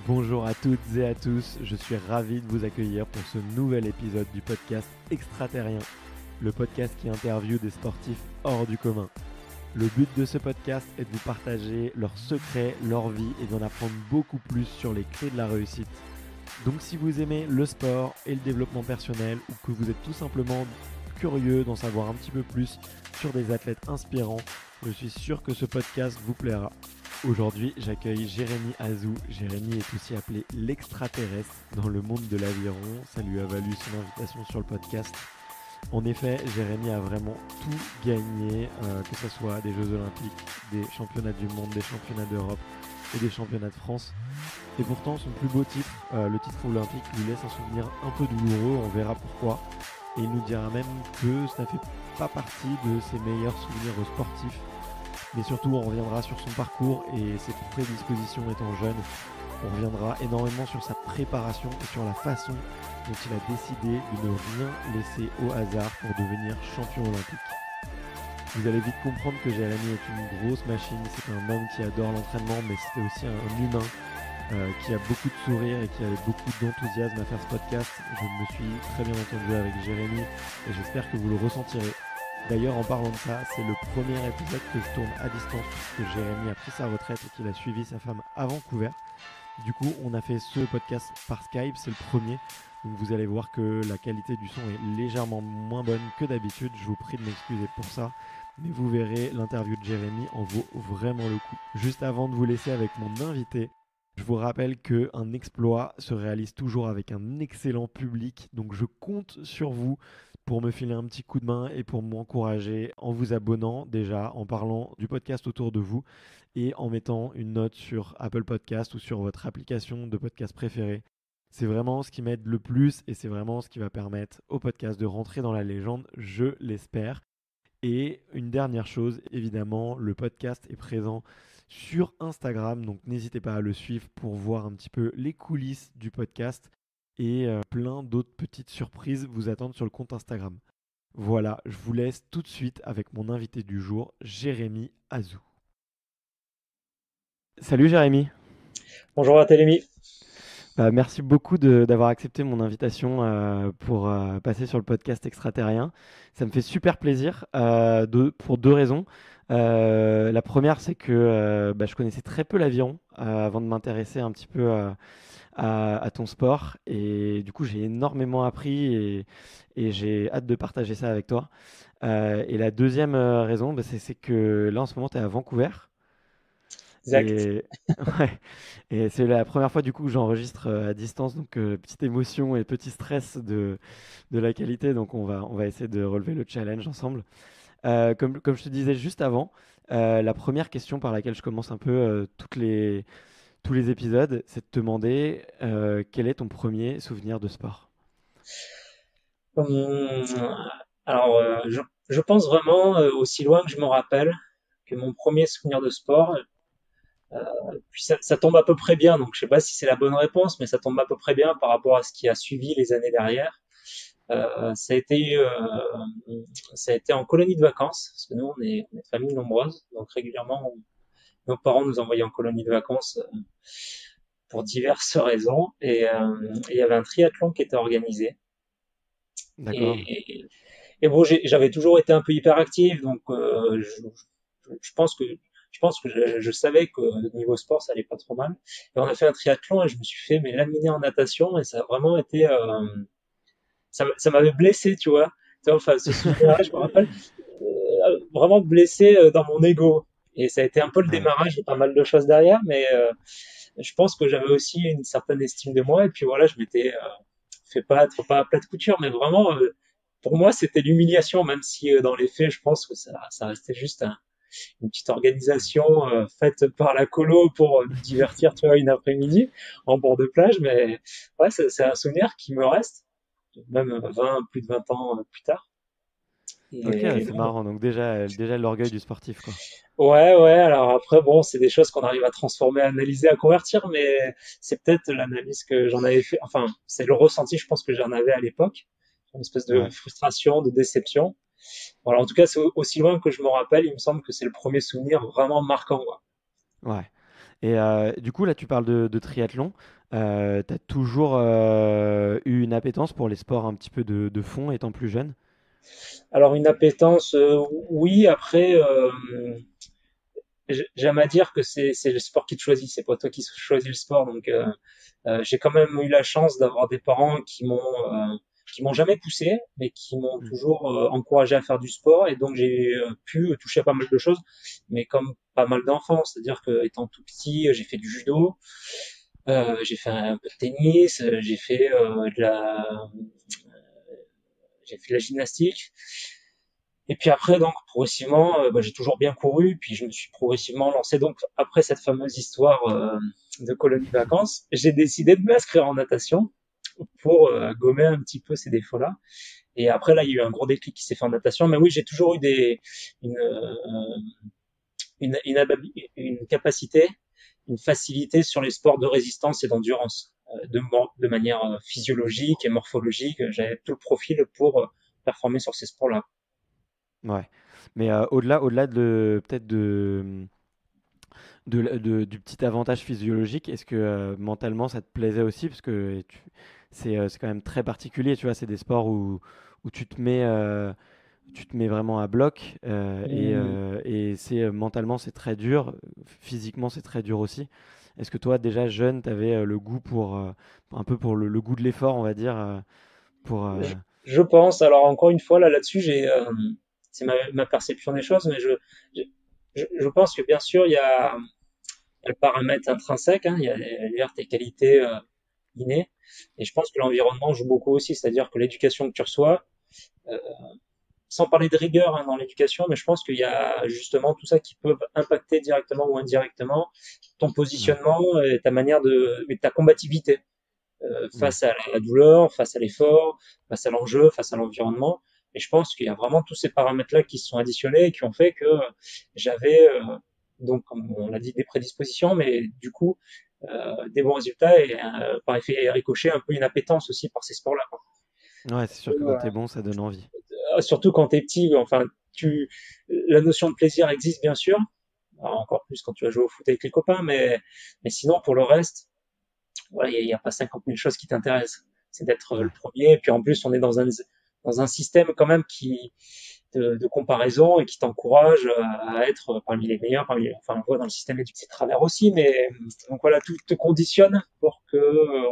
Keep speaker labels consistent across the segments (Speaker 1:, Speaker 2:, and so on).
Speaker 1: Bonjour à toutes et à tous, je suis ravi de vous accueillir pour ce nouvel épisode du podcast Extraterrien, le podcast qui interviewe des sportifs hors du commun. Le but de ce podcast est de vous partager leurs secrets, leur vie et d'en apprendre beaucoup plus sur les clés de la réussite. Donc si vous aimez le sport et le développement personnel ou que vous êtes tout simplement curieux d'en savoir un petit peu plus sur des athlètes inspirants, je suis sûr que ce podcast vous plaira. Aujourd'hui, j'accueille Jérémy Azou. Jérémy est aussi appelé l'extraterrestre dans le monde de l'aviron. Ça lui a valu son invitation sur le podcast. En effet, Jérémy a vraiment tout gagné, que ce soit des Jeux Olympiques, des championnats du monde, des championnats d'Europe et des championnats de France. Et pourtant, son plus beau titre, le titre olympique, lui laisse un souvenir un peu douloureux, on verra pourquoi. Et il nous dira même que ça ne fait pas partie de ses meilleurs souvenirs sportifs. Mais surtout, on reviendra sur son parcours et ses prédispositions étant jeune. On reviendra énormément sur sa préparation et sur la façon dont il a décidé de ne rien laisser au hasard pour devenir champion olympique. Vous allez vite comprendre que Jérémy est une grosse machine. C'est un homme qui adore l'entraînement, mais c'est aussi un humain qui a beaucoup de sourire et qui avait beaucoup d'enthousiasme à faire ce podcast. Je me suis très bien entendu avec Jérémy et j'espère que vous le ressentirez. D'ailleurs, en parlant de ça, c'est le premier épisode que je tourne à distance puisque Jérémy a pris sa retraite et qu'il a suivi sa femme à Vancouver. Du coup, on a fait ce podcast par Skype, c'est le premier. Donc vous allez voir que la qualité du son est légèrement moins bonne que d'habitude. Je vous prie de m'excuser pour ça. Mais vous verrez, l'interview de Jérémy en vaut vraiment le coup. Juste avant de vous laisser avec mon invité, je vous rappelle qu'un exploit se réalise toujours avec un excellent public. Donc je compte sur vous pour me filer un petit coup de main et pour m'encourager en vous abonnant déjà, en parlant du podcast autour de vous et en mettant une note sur Apple Podcast ou sur votre application de podcast préférée. C'est vraiment ce qui m'aide le plus et c'est vraiment ce qui va permettre au podcast de rentrer dans la légende, je l'espère. Et une dernière chose, évidemment, le podcast est présent sur Instagram, donc n'hésitez pas à le suivre pour voir un petit peu les coulisses du podcast et plein d'autres petites surprises vous attendent sur le compte Instagram. Voilà, je vous laisse tout de suite avec mon invité du jour, Jérémy Azou. Salut Jérémy.
Speaker 2: Bonjour à Télémy.
Speaker 1: Merci beaucoup d'avoir accepté mon invitation pour passer sur le podcast Extraterrien. Ça me fait super plaisir pour deux raisons. La première, c'est que je connaissais très peu l'aviron avant de m'intéresser un petit peu à ton sport. Et du coup, j'ai énormément appris et j'ai hâte de partager ça avec toi. Et la deuxième raison, c'est que là, en ce moment, tu es à Vancouver.
Speaker 2: Exact.
Speaker 1: Et, ouais. Et c'est la première fois du coup que j'enregistre à distance, donc petite émotion et petit stress de la qualité, donc on va essayer de relever le challenge ensemble. Comme je te disais juste avant, la première question par laquelle je commence un peu tous les épisodes, c'est de te demander quel est ton premier souvenir de sport?
Speaker 2: Hum, alors, je pense vraiment, aussi loin que je me rappelle, que mon premier souvenir de sport, puis ça tombe à peu près bien, donc je sais pas si c'est la bonne réponse, mais ça tombe à peu près bien par rapport à ce qui a suivi les années derrière. Ça a été, ça a été en colonie de vacances, parce que nous on est famille nombreuse, donc régulièrement nos parents nous envoyaient en colonie de vacances pour diverses raisons, et il y avait un triathlon qui était organisé.
Speaker 1: D'accord.
Speaker 2: Et, et bon, j'avais toujours été un peu hyperactif, donc je pense que je savais que niveau sport, ça allait pas trop mal. Et on a fait un triathlon et je me suis fait mais laminer en natation et ça a vraiment été, ça m'avait blessé, tu vois. Tu vois, enfin, ce souvenir-là, je me rappelle, vraiment blessé dans mon ego. Et ça a été un peu le
Speaker 1: Ouais.
Speaker 2: démarrage de pas mal de choses derrière, mais je pense que j'avais aussi une certaine estime de moi et puis voilà, je m'étais fait pas être pas à plat de couture, mais vraiment, pour moi, c'était l'humiliation, même si dans les faits, je pense que ça restait juste une petite organisation faite par la colo pour nous divertir, tu vois, une après-midi en bord de plage. Mais ouais, c'est un souvenir qui me reste, même plus de 20 ans plus tard.
Speaker 1: Ok,
Speaker 2: Et
Speaker 1: c'est marrant. Donc déjà l'orgueil du sportif, quoi.
Speaker 2: ouais, alors après, bon, c'est des choses qu'on arrive à transformer, à analyser, à convertir, mais c'est peut-être l'analyse que j'en avais fait, enfin, c'est le ressenti, je pense, que j'en avais à l'époque, une espèce de
Speaker 1: Ouais.
Speaker 2: frustration, de déception. Voilà, en tout cas, c'est aussi loin que je me rappelle, il me semble que c'est le premier souvenir vraiment marquant, quoi.
Speaker 1: Ouais. Et du coup, là, tu parles de triathlon. Tu as toujours eu une appétence pour les sports un petit peu de fond étant plus jeune?
Speaker 2: Alors une appétence, oui. Après, j'aime à dire que c'est le sport qui te choisit, c'est pas toi qui choisis le sport. Donc j'ai quand même eu la chance d'avoir des parents qui m'ont jamais poussé, mais qui m'ont
Speaker 1: Mm.
Speaker 2: toujours encouragé à faire du sport, et donc j'ai pu toucher à pas mal de choses, mais comme pas mal d'enfants, c'est-à-dire que étant tout petit, j'ai fait du judo, j'ai fait un peu de tennis, j'ai fait de la gymnastique. Et puis après, donc, progressivement, j'ai toujours bien couru, puis je me suis progressivement lancé. Donc, après cette fameuse histoire de colonie de vacances, j'ai décidé de m'inscrire en natation pour gommer un petit peu ces défauts-là. Et après, là, il y a eu un gros déclic qui s'est fait en natation. Mais oui, j'ai toujours eu une capacité, une facilité sur les sports de résistance et d'endurance, de manière physiologique et morphologique. J'avais tout le profil pour performer sur ces sports-là.
Speaker 1: Ouais. Mais au-delà de peut-être du petit avantage physiologique, est-ce que mentalement ça te plaisait aussi? Parce que c'est quand même très particulier, tu vois, c'est des sports où tu te mets vraiment à bloc
Speaker 2: Mmh.
Speaker 1: et mentalement c'est très dur, physiquement c'est très dur aussi. Est-ce que toi déjà jeune, tu avais le goût pour un peu pour le goût de l'effort, on va dire, pour
Speaker 2: Je pense. Alors encore une fois, là-dessus, c'est ma perception des choses, mais je pense que bien sûr, il y a le paramètre intrinsèque, hein, il y a dire, tes qualités innées, et je pense que l'environnement joue beaucoup aussi, c'est-à-dire que l'éducation que tu reçois, euh, sans parler de rigueur dans l'éducation, mais je pense qu'il y a justement tout ça qui peut impacter directement ou indirectement ton
Speaker 1: ouais,
Speaker 2: positionnement et ta manière et ta combativité
Speaker 1: ouais,
Speaker 2: face à la douleur, face à l'effort, face à l'enjeu, face à l'environnement. Et je pense qu'il y a vraiment tous ces paramètres-là qui se sont additionnés et qui ont fait que j'avais, donc, comme on l'a dit, des prédispositions, mais du coup, des bons résultats et par effet ricochet, un peu une appétence aussi par ces sports-là.
Speaker 1: ouais, c'est sûr que quand t'es bon, ça donne envie.
Speaker 2: Surtout quand t'es petit, enfin, la notion de plaisir existe bien sûr, alors, encore plus quand tu vas jouer au foot avec les copains, mais sinon, pour le reste, voilà, il y a pas 50 000 choses qui t'intéressent. C'est d'être le
Speaker 1: Ouais,
Speaker 2: premier. Et puis en plus, on est dans un système quand même de comparaison et qui t'encourage à être parmi les meilleurs, enfin, on voit dans le système éducatif de travers aussi, mais donc voilà, tout te conditionne pour que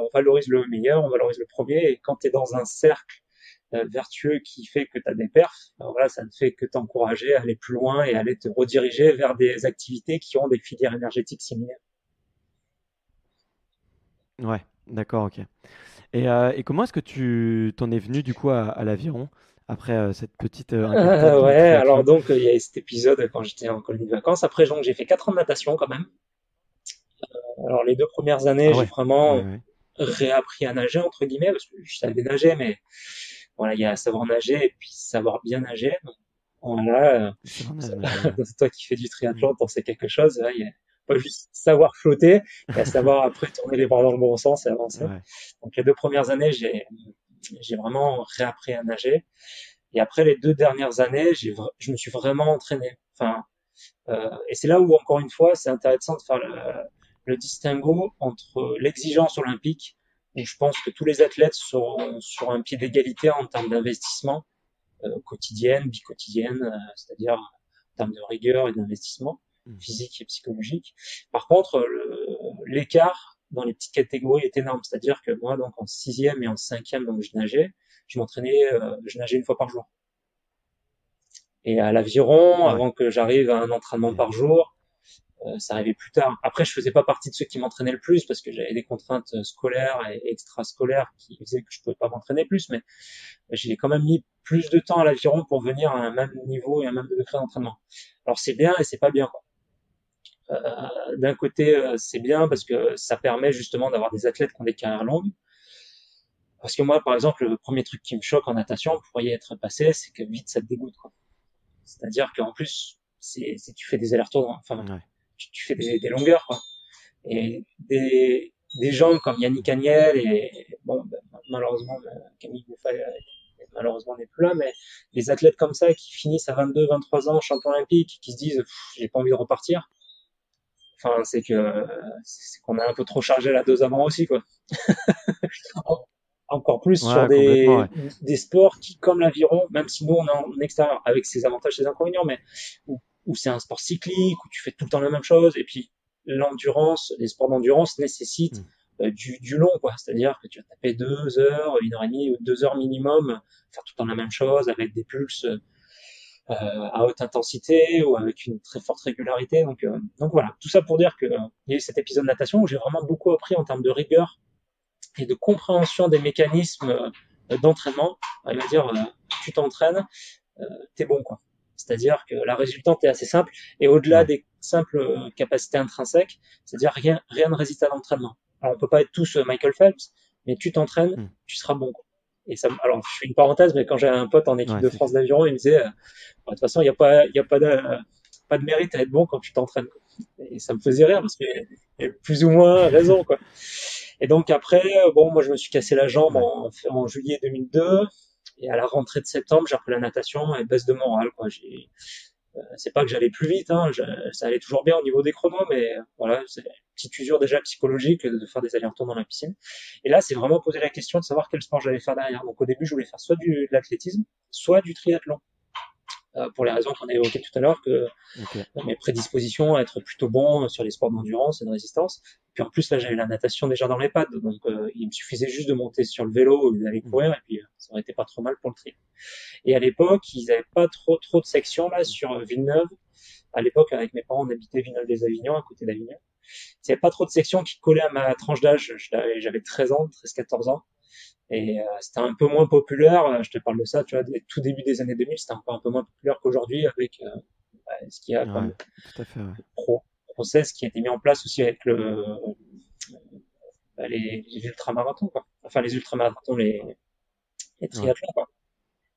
Speaker 2: on valorise le meilleur, on valorise le premier. Et quand tu es dans un cercle vertueux qui fait que tu as des perfs, voilà, ça ne fait que t'encourager à aller plus loin et à aller te rediriger vers des activités qui ont des filières énergétiques similaires.
Speaker 1: ouais, d'accord, ok. Et comment est-ce que tu t'en es venu du coup à l'aviron après cette petite incartade dans le
Speaker 2: Ouais, alors
Speaker 1: triathlon?
Speaker 2: donc il y a cet épisode quand j'étais en colonie de vacances. Après, donc j'ai fait 4 ans de natation quand même. Alors les 2 premières années,
Speaker 1: Ah
Speaker 2: j'ai
Speaker 1: ouais, ouais,
Speaker 2: vraiment
Speaker 1: ouais.
Speaker 2: réappris à nager entre guillemets parce que je savais nager, mais voilà, il y a savoir nager et puis savoir bien nager. Donc, voilà,
Speaker 1: C'est vrai, nager, ouais.
Speaker 2: toi qui fais du
Speaker 1: Mm.
Speaker 2: triathlon, t'en sais quelque chose. Là, il y a pas juste savoir flotter, il y a savoir après tourner les bras dans le bon sens et avancer.
Speaker 1: Ouais,
Speaker 2: Donc les 2 premières années, j'ai vraiment réappris à nager. Et après les 2 dernières années, je me suis vraiment entraîné. Enfin, et c'est là où, encore une fois, c'est intéressant de faire le distinguo entre l'exigence olympique, où je pense que tous les athlètes sont sur un pied d'égalité en termes d'investissement quotidienne, biquotidienne, c'est-à-dire en termes de rigueur et d'investissement
Speaker 1: mm.
Speaker 2: physique et psychologique. Par contre, l'écart dans les petites catégories est énorme, c'est-à-dire que moi, donc en sixième et en cinquième, donc je nageais une fois par jour. Et à l'aviron,
Speaker 1: Ouais,
Speaker 2: avant que j'arrive à un entraînement
Speaker 1: ok.
Speaker 2: par jour, ça arrivait plus tard. Après, je faisais pas partie de ceux qui m'entraînaient le plus parce que j'avais des contraintes scolaires et extrascolaires qui faisaient que je pouvais pas m'entraîner plus, mais j'ai quand même mis plus de temps à l'aviron pour venir à un même niveau et un même degré d'entraînement. Alors c'est bien et c'est pas bien. D'un côté, c'est bien parce que ça permet justement d'avoir des athlètes qui ont des carrières longues. Parce que moi, par exemple, le premier truc qui me choque en natation, pour y être passé, c'est que vite ça te dégoûte, quoi. C'est-à-dire qu'en plus, tu fais des allers-retours, enfin,
Speaker 1: Ouais.
Speaker 2: tu fais des longueurs, quoi. Et des gens comme Yannick Agnel et bon, ben, malheureusement, Camille Bouffat malheureusement n'est plus là, mais des athlètes comme ça qui finissent à 22, 23 ans champions olympiques, qui se disent j'ai pas envie de repartir. Enfin, c'est qu'on a un peu trop chargé la dose avant aussi, quoi. Encore plus sur
Speaker 1: Ouais, complètement, ouais.
Speaker 2: des sports qui, comme l'aviron, même si nous on est en extérieur, avec ses avantages et ses inconvénients, mais où c'est un sport cyclique, où tu fais tout le temps la même chose, et puis l'endurance, les sports d'endurance nécessitent
Speaker 1: Mm.
Speaker 2: du long, quoi. C'est-à-dire que tu vas taper 2 heures, 1 heure et demie, ou 2 heures minimum, faire tout le temps la même chose, avec des pulses à haute intensité ou avec une très forte régularité. Donc voilà, tout ça pour dire que il y a eu cet épisode de natation où j'ai vraiment beaucoup appris en termes de rigueur et de compréhension des mécanismes d'entraînement. Il va dire, tu t'entraînes, t'es bon, quoi. C'est-à-dire que la résultante est assez simple et au-delà
Speaker 1: Ouais.
Speaker 2: des simples capacités intrinsèques, c'est-à-dire rien ne résiste à l'entraînement. Alors on peut pas être tous Michael Phelps, mais tu t'entraînes,
Speaker 1: Mm.
Speaker 2: tu seras bon, quoi. Et ça, alors je fais une parenthèse, mais quand j'avais un pote en équipe
Speaker 1: Ouais,
Speaker 2: de
Speaker 1: c'est
Speaker 2: France d'aviron, il me disait, de toute façon, pas de mérite à être bon quand tu t'entraînes, quoi. Et ça me faisait rire parce qu'il y a plus ou moins raison, quoi. Et donc après, bon, moi je me suis cassé la jambe
Speaker 1: ouais.
Speaker 2: en juillet 2002. Et à la rentrée de septembre, j'ai repris la natation et baisse de morale, quoi. C'est pas que j'allais plus vite, hein, ça allait toujours bien au niveau des chronos, mais voilà, c'est une petite usure déjà psychologique de faire des allers-retours dans la piscine. Et là, c'est vraiment poser la question de savoir quel sport j'allais faire derrière. Donc au début, je voulais faire soit de l'athlétisme, soit du triathlon. Pour les raisons qu'on a évoquées tout à l'heure, que
Speaker 1: Ok.
Speaker 2: mes prédispositions à être plutôt bon sur les sports d'endurance et de résistance. Puis en plus, là, j'avais la natation déjà dans les pattes, donc il me suffisait juste de monter sur le vélo et d'aller
Speaker 1: Mm.
Speaker 2: courir, et puis ça aurait été pas trop mal pour le tri. Et à l'époque, ils n'avaient pas trop de sections là sur Villeneuve. À l'époque, avec mes parents, on habitait Villeneuve-les-Avignon, à côté d'Avignon. Il n'y avait pas trop de sections qui collaient à ma tranche d'âge. J'avais 13 ans, 13-14 ans. Et c'était un peu moins populaire. Je te parle de ça, tu vois, tout début des années 2000, c'était encore un peu moins populaire qu'aujourd'hui avec ce qu'il y a
Speaker 1: Ouais,
Speaker 2: comme
Speaker 1: tout à fait, ouais.
Speaker 2: process qui a été mis en place aussi avec les ultramarathons, quoi. Enfin, les ultramarathons, les
Speaker 1: Ouais.
Speaker 2: triathlons, quoi.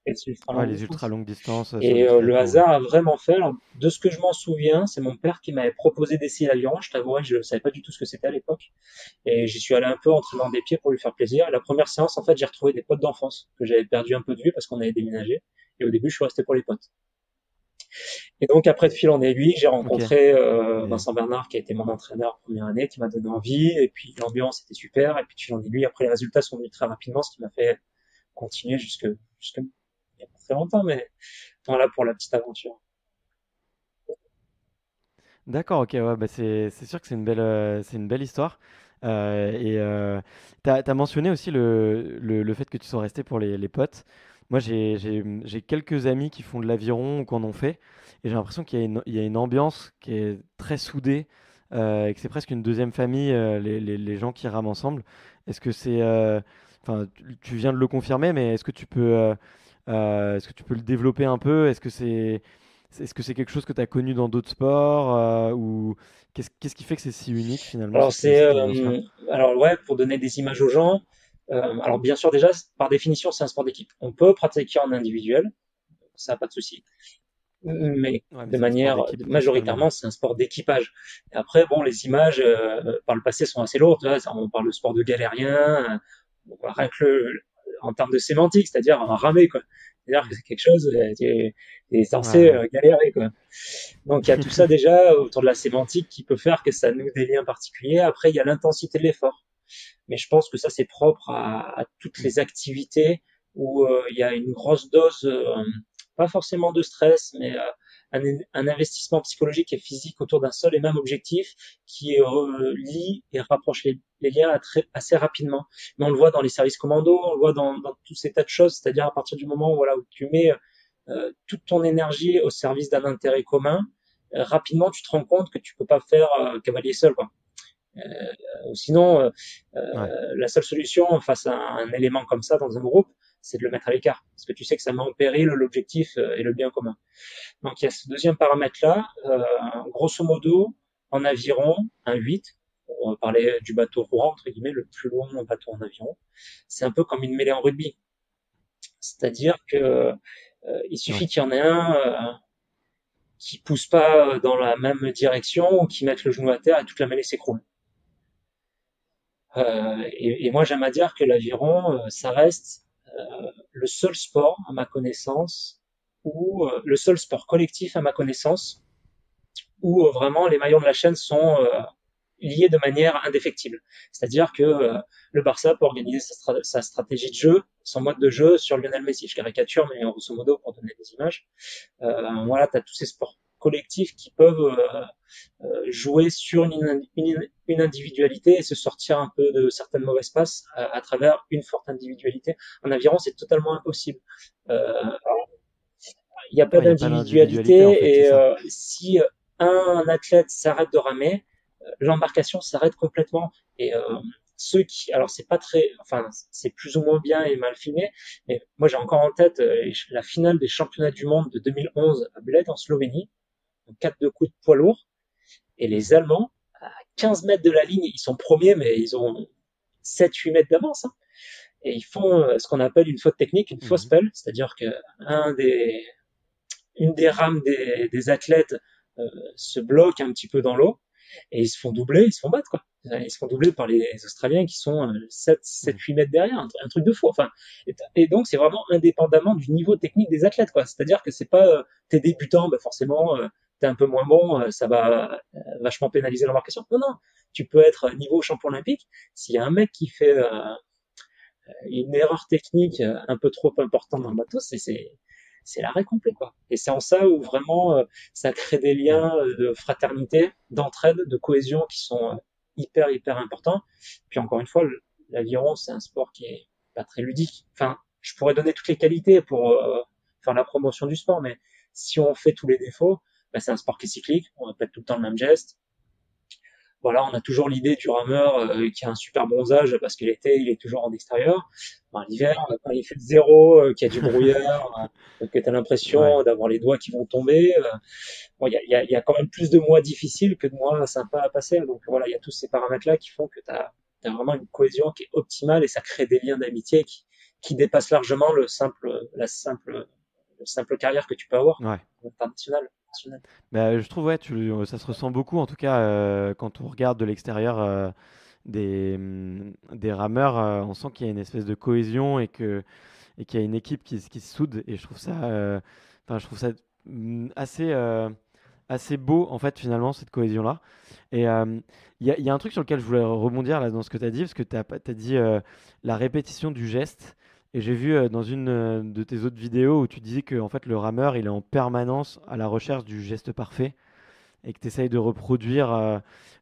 Speaker 2: Les
Speaker 1: Ouais,
Speaker 2: ultra-longues
Speaker 1: les ultra
Speaker 2: distances.
Speaker 1: longues distances sur
Speaker 2: Et
Speaker 1: du
Speaker 2: le
Speaker 1: triathlon, ouais.
Speaker 2: hasard a vraiment fait. Alors, de ce que je m'en souviens, c'est mon père qui m'avait proposé d'essayer l'aviron. Je t'avouerai que je ne savais pas du tout ce que c'était à l'époque. Et j'y suis allé un peu en traînant des pieds pour lui faire plaisir. Et la première séance, en fait, j'ai retrouvé des potes d'enfance que j'avais perdu un peu de vue parce qu'on avait déménagé. Et au début, je suis resté pour les potes. Et donc, après, de fil en aiguille, j'ai
Speaker 1: Ok.
Speaker 2: rencontré
Speaker 1: Et...
Speaker 2: Vincent Bernard, qui a été mon entraîneur première année, qui m'a donné envie. Et puis, l'ambiance était super. Et puis, de fil en aiguille, après, les résultats sont venus très rapidement, ce qui m'a fait continuer jusque il n'y a pas très longtemps, mais voilà pour la petite aventure.
Speaker 1: D'accord, ok, ouais, bah c'est sûr que c'est une belle histoire. T'as mentionné aussi le fait que tu sois resté pour les potes. Moi, j'ai quelques amis qui font de l'aviron ou qui en ont fait, et j'ai l'impression il y a une ambiance qui est très soudée, et que c'est presque une deuxième famille, les gens qui rament ensemble. Est-ce que enfin, tu viens de le confirmer, mais est-ce que tu peux le développer un peu? Est-ce que c'est quelque chose que tu as connu dans d'autres sports, ou qu'est-ce qui fait que c'est si unique finalement
Speaker 2: Alors
Speaker 1: cette ambiance-là?
Speaker 2: alors ouais, pour donner des images aux gens. Alors bien sûr déjà, par définition, c'est un sport d'équipe. On peut pratiquer en individuel, ça pas de souci. Mais
Speaker 1: Ouais, mais
Speaker 2: de
Speaker 1: c'est un sport
Speaker 2: manière
Speaker 1: d'équipe principalement.
Speaker 2: majoritairement, c'est un sport d'équipage. Et après, bon, les images par le passé sont assez lourdes. Là, on parle de sport de galérien, rien que en termes de sémantique, c'est-à-dire ramer, quoi. C'est-à-dire que
Speaker 1: Mm.
Speaker 2: c'est quelque chose, t'es
Speaker 1: Ouais,
Speaker 2: censé
Speaker 1: ouais.
Speaker 2: galérer, quoi. Donc il y a tout ça déjà autour de la sémantique qui peut faire que ça noue des liens particuliers. Après, il y a l'intensité de l'effort. Mais je pense que ça, c'est propre à toutes
Speaker 1: Mm.
Speaker 2: les activités où il y a une grosse dose, pas forcément de stress, mais un investissement psychologique et physique autour d'un seul et même objectif qui lie et rapproche les liens assez rapidement. Mais on le voit dans les services commando, on le voit dans tous ces tas de choses, c'est-à-dire à partir du moment où, voilà, où tu mets toute ton énergie au service d'un intérêt commun, rapidement tu te rends compte que tu peux pas faire cavalier seul, quoi. Sinon,
Speaker 1: Ouais,
Speaker 2: la seule solution face à un élément comme ça dans un groupe, c'est de le mettre à l'écart, parce que tu sais que ça met en péril l'objectif et le bien commun. Donc il y a ce deuxième paramètre-là. Grosso modo, en aviron, un 8, on parlait du bateau courant, entre guillemets, le plus long bateau en aviron, c'est un peu comme une mêlée en rugby. C'est-à-dire que il
Speaker 1: ouais.
Speaker 2: suffit qu'il y en ait un qui pousse pas dans la même direction ou qui mette le genou à terre et toute la mêlée s'écroule. Et moi, j'aime à dire que l'aviron, ça reste le seul sport, à ma connaissance, ou le seul sport collectif, à ma connaissance, où vraiment les maillons de la chaîne sont liés de manière indéfectible. C'est-à-dire que le Barça peut organiser sa stratégie de jeu, son mode de jeu sur Lionel Messi. Je caricature, mais grosso modo pour donner des images. Voilà, tu as tous ces sports collectifs qui peuvent jouer sur une individualité et se sortir un peu de certaines mauvaises passes à travers une forte individualité. En aviron, c'est totalement impossible. Il n'y a pas
Speaker 1: Ouais, il n'y a pas d'individualité, en fait,
Speaker 2: d'individualité
Speaker 1: c'est
Speaker 2: et
Speaker 1: ça.
Speaker 2: si un athlète s'arrête de ramer, l'embarcation s'arrête complètement. Et ceux qui, alors c'est pas très, enfin c'est plus ou moins bien et mal filmé, mais moi j'ai encore en tête la finale des championnats du monde de 2011 à Bled en Slovénie, en 4 de coups de poids lourd, et les Allemands à 15 mètres de la ligne, ils sont premiers, mais ils ont 7-8 mètres d'avance, hein, et ils font ce qu'on appelle une faute technique, une fausse
Speaker 1: Mhm.
Speaker 2: pelle, c'est-à-dire que une des rames des athlètes se bloque un petit peu dans l'eau et ils se font doubler, ils se font battre quoi. Ils se font doubler par les Australiens qui sont 7-8 mètres derrière, un truc de fou. Enfin, et donc c'est vraiment indépendamment du niveau technique des athlètes quoi. C'est-à-dire que c'est pas t'es débutant, bah forcément t'es un peu moins bon, ça va vachement pénaliser l'embarcation. Non non, tu peux être niveau champion olympique. S'il y a un mec qui fait une erreur technique un peu trop importante dans le bateau, c'est l'arrêt complet quoi. Et c'est en ça où vraiment ça crée des
Speaker 1: Ouais.
Speaker 2: liens de fraternité, d'entraide, de cohésion qui sont hyper importants. Puis encore une fois, l'aviron c'est un sport qui est pas très ludique. Enfin, je pourrais donner toutes les qualités pour faire la promotion du sport, mais si on fait tous les défauts, bah, c'est un sport qui est cyclique. On répète tout le temps le même geste. Voilà, on a toujours l'idée du rameur qui a un super bronzage parce que l'été, il est toujours en extérieur. Enfin, l'hiver, quand il fait 0, qu'il y a du brouillard, que tu as
Speaker 1: Ouais.
Speaker 2: l'impression d'avoir les doigts qui vont tomber. Bon, il y a quand même plus de mois difficiles que de mois sympas à passer. Donc voilà, il y a tous ces paramètres-là qui font que tu as vraiment une cohésion qui est optimale et ça crée des liens d'amitié qui dépassent largement le simple carrière que tu peux avoir
Speaker 1: Ouais.
Speaker 2: international.
Speaker 1: Bah, je trouve, ouais, ça se ressent beaucoup, en tout cas, quand on regarde de l'extérieur des rameurs, on sent qu'il y a une espèce de cohésion et qu'il y a une équipe qui se soude. Et enfin, je trouve ça assez beau, en fait, finalement, cette cohésion-là. Et il y a un truc sur lequel je voulais rebondir là, dans ce que tu as dit, parce que tu as dit la répétition du geste. Et j'ai vu dans une de tes autres vidéos où tu disais que en fait, le rameur, il est en permanence à la recherche du geste parfait et que tu essayes de reproduire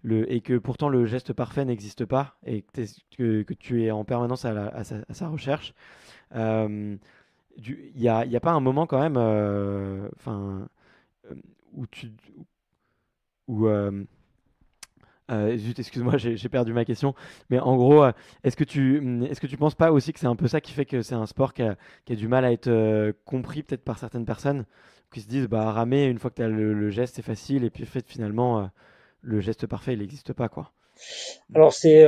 Speaker 1: et que pourtant le geste parfait n'existe pas et que tu es en permanence à sa recherche. Euh, il y a pas un moment quand même, enfin, euh, où tu, où, zut, excuse-moi, j'ai perdu ma question. Mais en gros, est-ce que tu penses pas aussi que c'est un peu ça qui fait que c'est un sport qui a du mal à être compris peut-être par certaines personnes qui se disent bah ramer une fois que tu as le geste c'est facile et puis en fait finalement le geste parfait il n'existe pas quoi.
Speaker 2: Alors c'est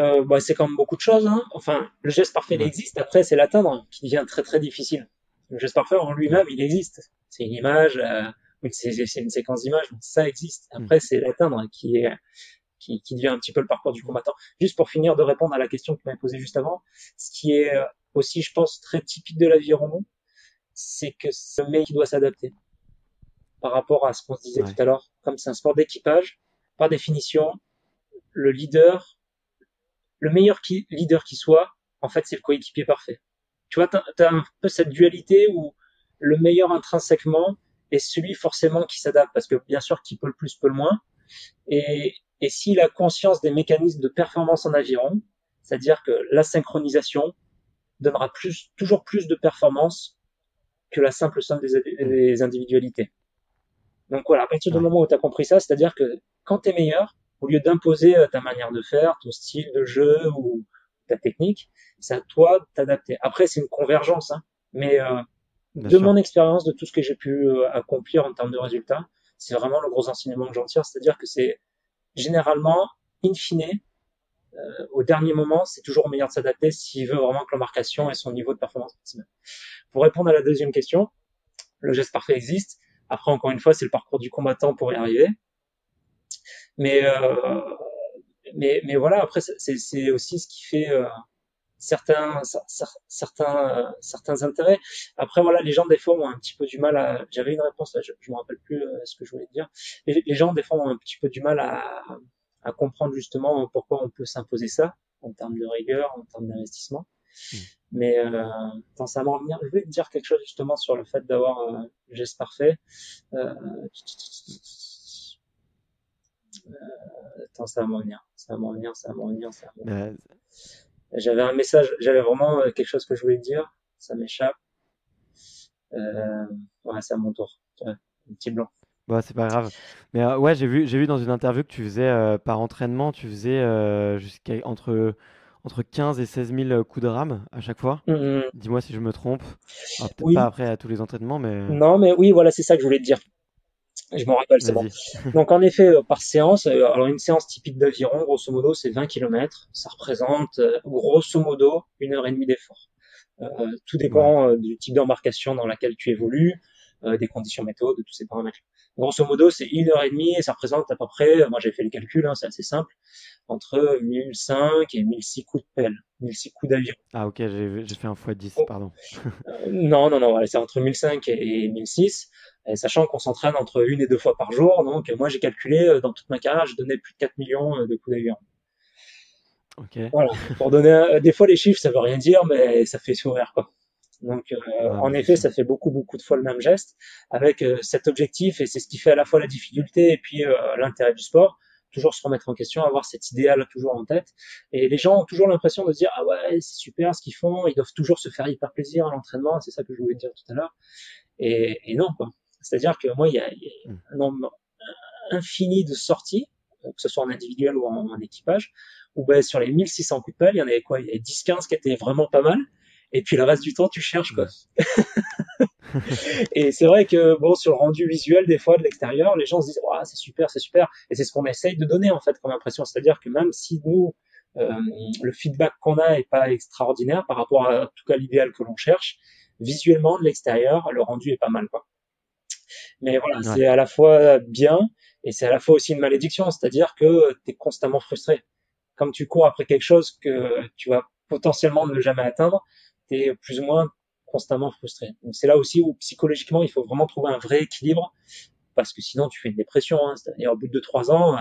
Speaker 2: comme beaucoup de choses, hein. Enfin, le geste parfait il
Speaker 1: Ouais,
Speaker 2: existe. Après, c'est l'atteindre qui devient très difficile. Le geste parfait en
Speaker 1: ouais.
Speaker 2: lui-même, il existe. C'est une image, c'est une séquence d'images, donc ça existe.
Speaker 1: Hmm.
Speaker 2: Après, c'est l'atteindre qui devient un petit peu le parcours du combattant. Juste pour finir de répondre à la question que tu m'avais posée juste avant, ce qui est aussi, je pense, très typique de l'aviron, c'est que c'est le mec qui doit s'adapter par rapport à ce qu'on se disait tout
Speaker 1: Ouais,
Speaker 2: à l'heure. Comme c'est un sport d'équipage, par définition, le leader le meilleur leader qui soit, en fait, c'est le coéquipier parfait. Tu vois, t'as un peu cette dualité où le meilleur intrinsèquement est celui forcément qui s'adapte, parce que bien sûr, qui peut le plus peut le moins. Et s'il a conscience des mécanismes de performance en aviron, c'est-à-dire que la synchronisation donnera toujours plus de performance que la simple somme
Speaker 1: hmm,
Speaker 2: des individualités. Donc voilà, à partir du
Speaker 1: ouais,
Speaker 2: moment où tu as compris ça, c'est-à-dire que quand tu es meilleur, au lieu d'imposer ta manière de faire, ton style de jeu ou ta technique, c'est à toi de t'adapter. Après, c'est une convergence, hein, mais
Speaker 1: bien
Speaker 2: de mon
Speaker 1: sûr.
Speaker 2: expérience, de tout ce que j'ai pu accomplir en termes de résultats, c'est vraiment le gros enseignement que j'en tire, c'est-à-dire que c'est généralement, in fine, au dernier moment, c'est toujours au meilleur de s'adapter s'il veut vraiment que l'embarcation ait son niveau de performance maximum. Pour répondre à la deuxième question, le geste parfait existe. Après, encore une fois, c'est le parcours du combattant pour y arriver. Mais, euh, mais voilà, après, c'est aussi ce qui fait certains intérêts. Après, voilà, les gens, des fois, ont un petit peu du mal à, j'avais une réponse, là, je me rappelle plus ce que je voulais dire. Les gens, des fois, ont un petit peu du mal à comprendre justement pourquoi on peut s'imposer ça, en termes de rigueur, en termes d'investissement.
Speaker 1: Mm.
Speaker 2: Mais attends, ça va m'en revenir. Je voulais te dire quelque chose justement sur le fait d'avoir le geste parfait. Euh, attends, ça va m'en revenir. Ça va m'en revenir, ça va m'en revenir, ça va m'en revenir.
Speaker 1: Euh,
Speaker 2: J'avais un message, j'avais vraiment quelque chose que je voulais te dire. Ça m'échappe. Ouais, c'est à mon tour. Ouais, un petit blanc.
Speaker 1: Bon, c'est pas grave. Mais ouais, j'ai vu dans une interview que tu faisais par entraînement, tu faisais jusqu'à entre 15 et 16 000 coups de rame à chaque fois.
Speaker 2: Hum,
Speaker 1: Dis-moi si je me trompe. Alors, peut-être pas
Speaker 2: oui,
Speaker 1: après à tous les entraînements, mais
Speaker 2: non, mais oui, voilà, c'est ça que je voulais te dire. Je m'en rappelle, c'est bon.
Speaker 1: vas-y.
Speaker 2: Donc en effet, par séance, alors une séance typique d'aviron, grosso modo, c'est 20 km. Ça représente grosso modo 1 heure et demie d'effort. Tout
Speaker 1: Ouais.
Speaker 2: dépend du type d'embarcation dans laquelle tu évolues, des conditions météo, de tous ces paramètres. Grosso modo, c'est 1 heure et demie et ça représente à peu près, moi j'ai fait le calcul, hein, c'est assez simple, entre 1005 et 1006 coups de pelle, 1006 coups d'avion.
Speaker 1: Ah ok, j'ai fait un x10,
Speaker 2: Oh,
Speaker 1: pardon.
Speaker 2: non, non, non, voilà, c'est entre 1005 et 1006, sachant qu'on s'entraîne entre 1 et 2 fois par jour. Donc moi j'ai calculé, dans toute ma carrière, je donnais plus de 4 millions de coups d'avion.
Speaker 1: Ok.
Speaker 2: Voilà, pour donner des fois les chiffres, ça veut rien dire, mais ça fait sourire, quoi. Donc,
Speaker 1: Ouais,
Speaker 2: en
Speaker 1: bah, c'est
Speaker 2: effet,
Speaker 1: sûr.
Speaker 2: ça fait beaucoup, beaucoup de fois le même geste, avec cet objectif, et c'est ce qui fait à la fois la difficulté et puis l'intérêt du sport. Toujours se remettre en question, avoir cet idéal toujours en tête. Et les gens ont toujours l'impression de se dire, ah ouais, c'est super ce qu'ils font, ils doivent toujours se faire hyper plaisir à l'entraînement, c'est ça que je voulais dire tout à l'heure. Et non, quoi. C'est-à-dire que moi, il y a
Speaker 1: Mm.
Speaker 2: un nombre infini de sorties, que ce soit en individuel ou en équipage, où ben, sur les 1600 coups de pelle, il y en avait quoi? Il y avait 10-15 qui étaient vraiment pas mal. Et puis le reste du temps, tu cherches, quoi.
Speaker 1: Ouais.
Speaker 2: Et c'est vrai que bon, sur le rendu visuel des fois de l'extérieur, les gens se disent ouais, c'est super, c'est super. Et c'est ce qu'on essaye de donner en fait comme impression, c'est-à-dire que même si nous euh, le feedback qu'on a est pas extraordinaire par rapport à en tout cas l'idéal que l'on cherche, visuellement de l'extérieur, le rendu est pas mal quoi. Mais voilà,
Speaker 1: Ouais.
Speaker 2: c'est à la fois bien et c'est à la fois aussi une malédiction, c'est-à-dire que tu es constamment frustré. Comme tu cours après quelque chose que tu vas potentiellement ne jamais atteindre, tu es plus ou moins constamment frustré. Donc c'est là aussi où psychologiquement il faut vraiment trouver un vrai équilibre parce que sinon tu fais une dépression. Hein. C'est-à-dire au bout de 3 ans,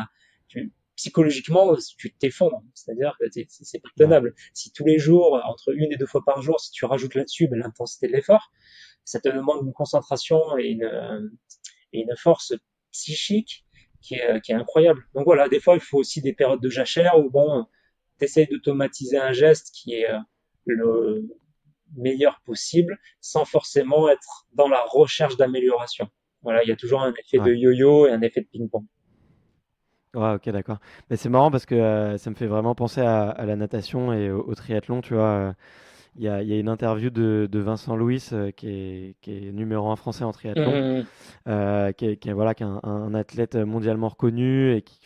Speaker 2: psychologiquement tu t'effondres. C'est-à-dire que c'est pas
Speaker 1: Ouais.
Speaker 2: tenable. Si tous les jours, entre 1 et 2 fois par jour, si tu rajoutes là-dessus ben, l'intensité de l'effort, ça te demande une concentration et une force psychique qui est incroyable. Donc voilà, des fois il faut aussi des périodes de jachère où bon, t'essayes d'automatiser un geste qui est le meilleur possible sans forcément être dans la recherche d'amélioration. Voilà, il y a toujours un effet de
Speaker 1: Ouais.
Speaker 2: yo-yo et un effet de ping-pong.
Speaker 1: Ouais, ok, d'accord. Mais c'est marrant parce que ça me fait vraiment penser à la natation et au triathlon, tu vois. Il y a une interview de Vincent Louis qui est numéro un français en triathlon,
Speaker 2: Mmh,
Speaker 1: voilà, qui est un athlète mondialement reconnu et qui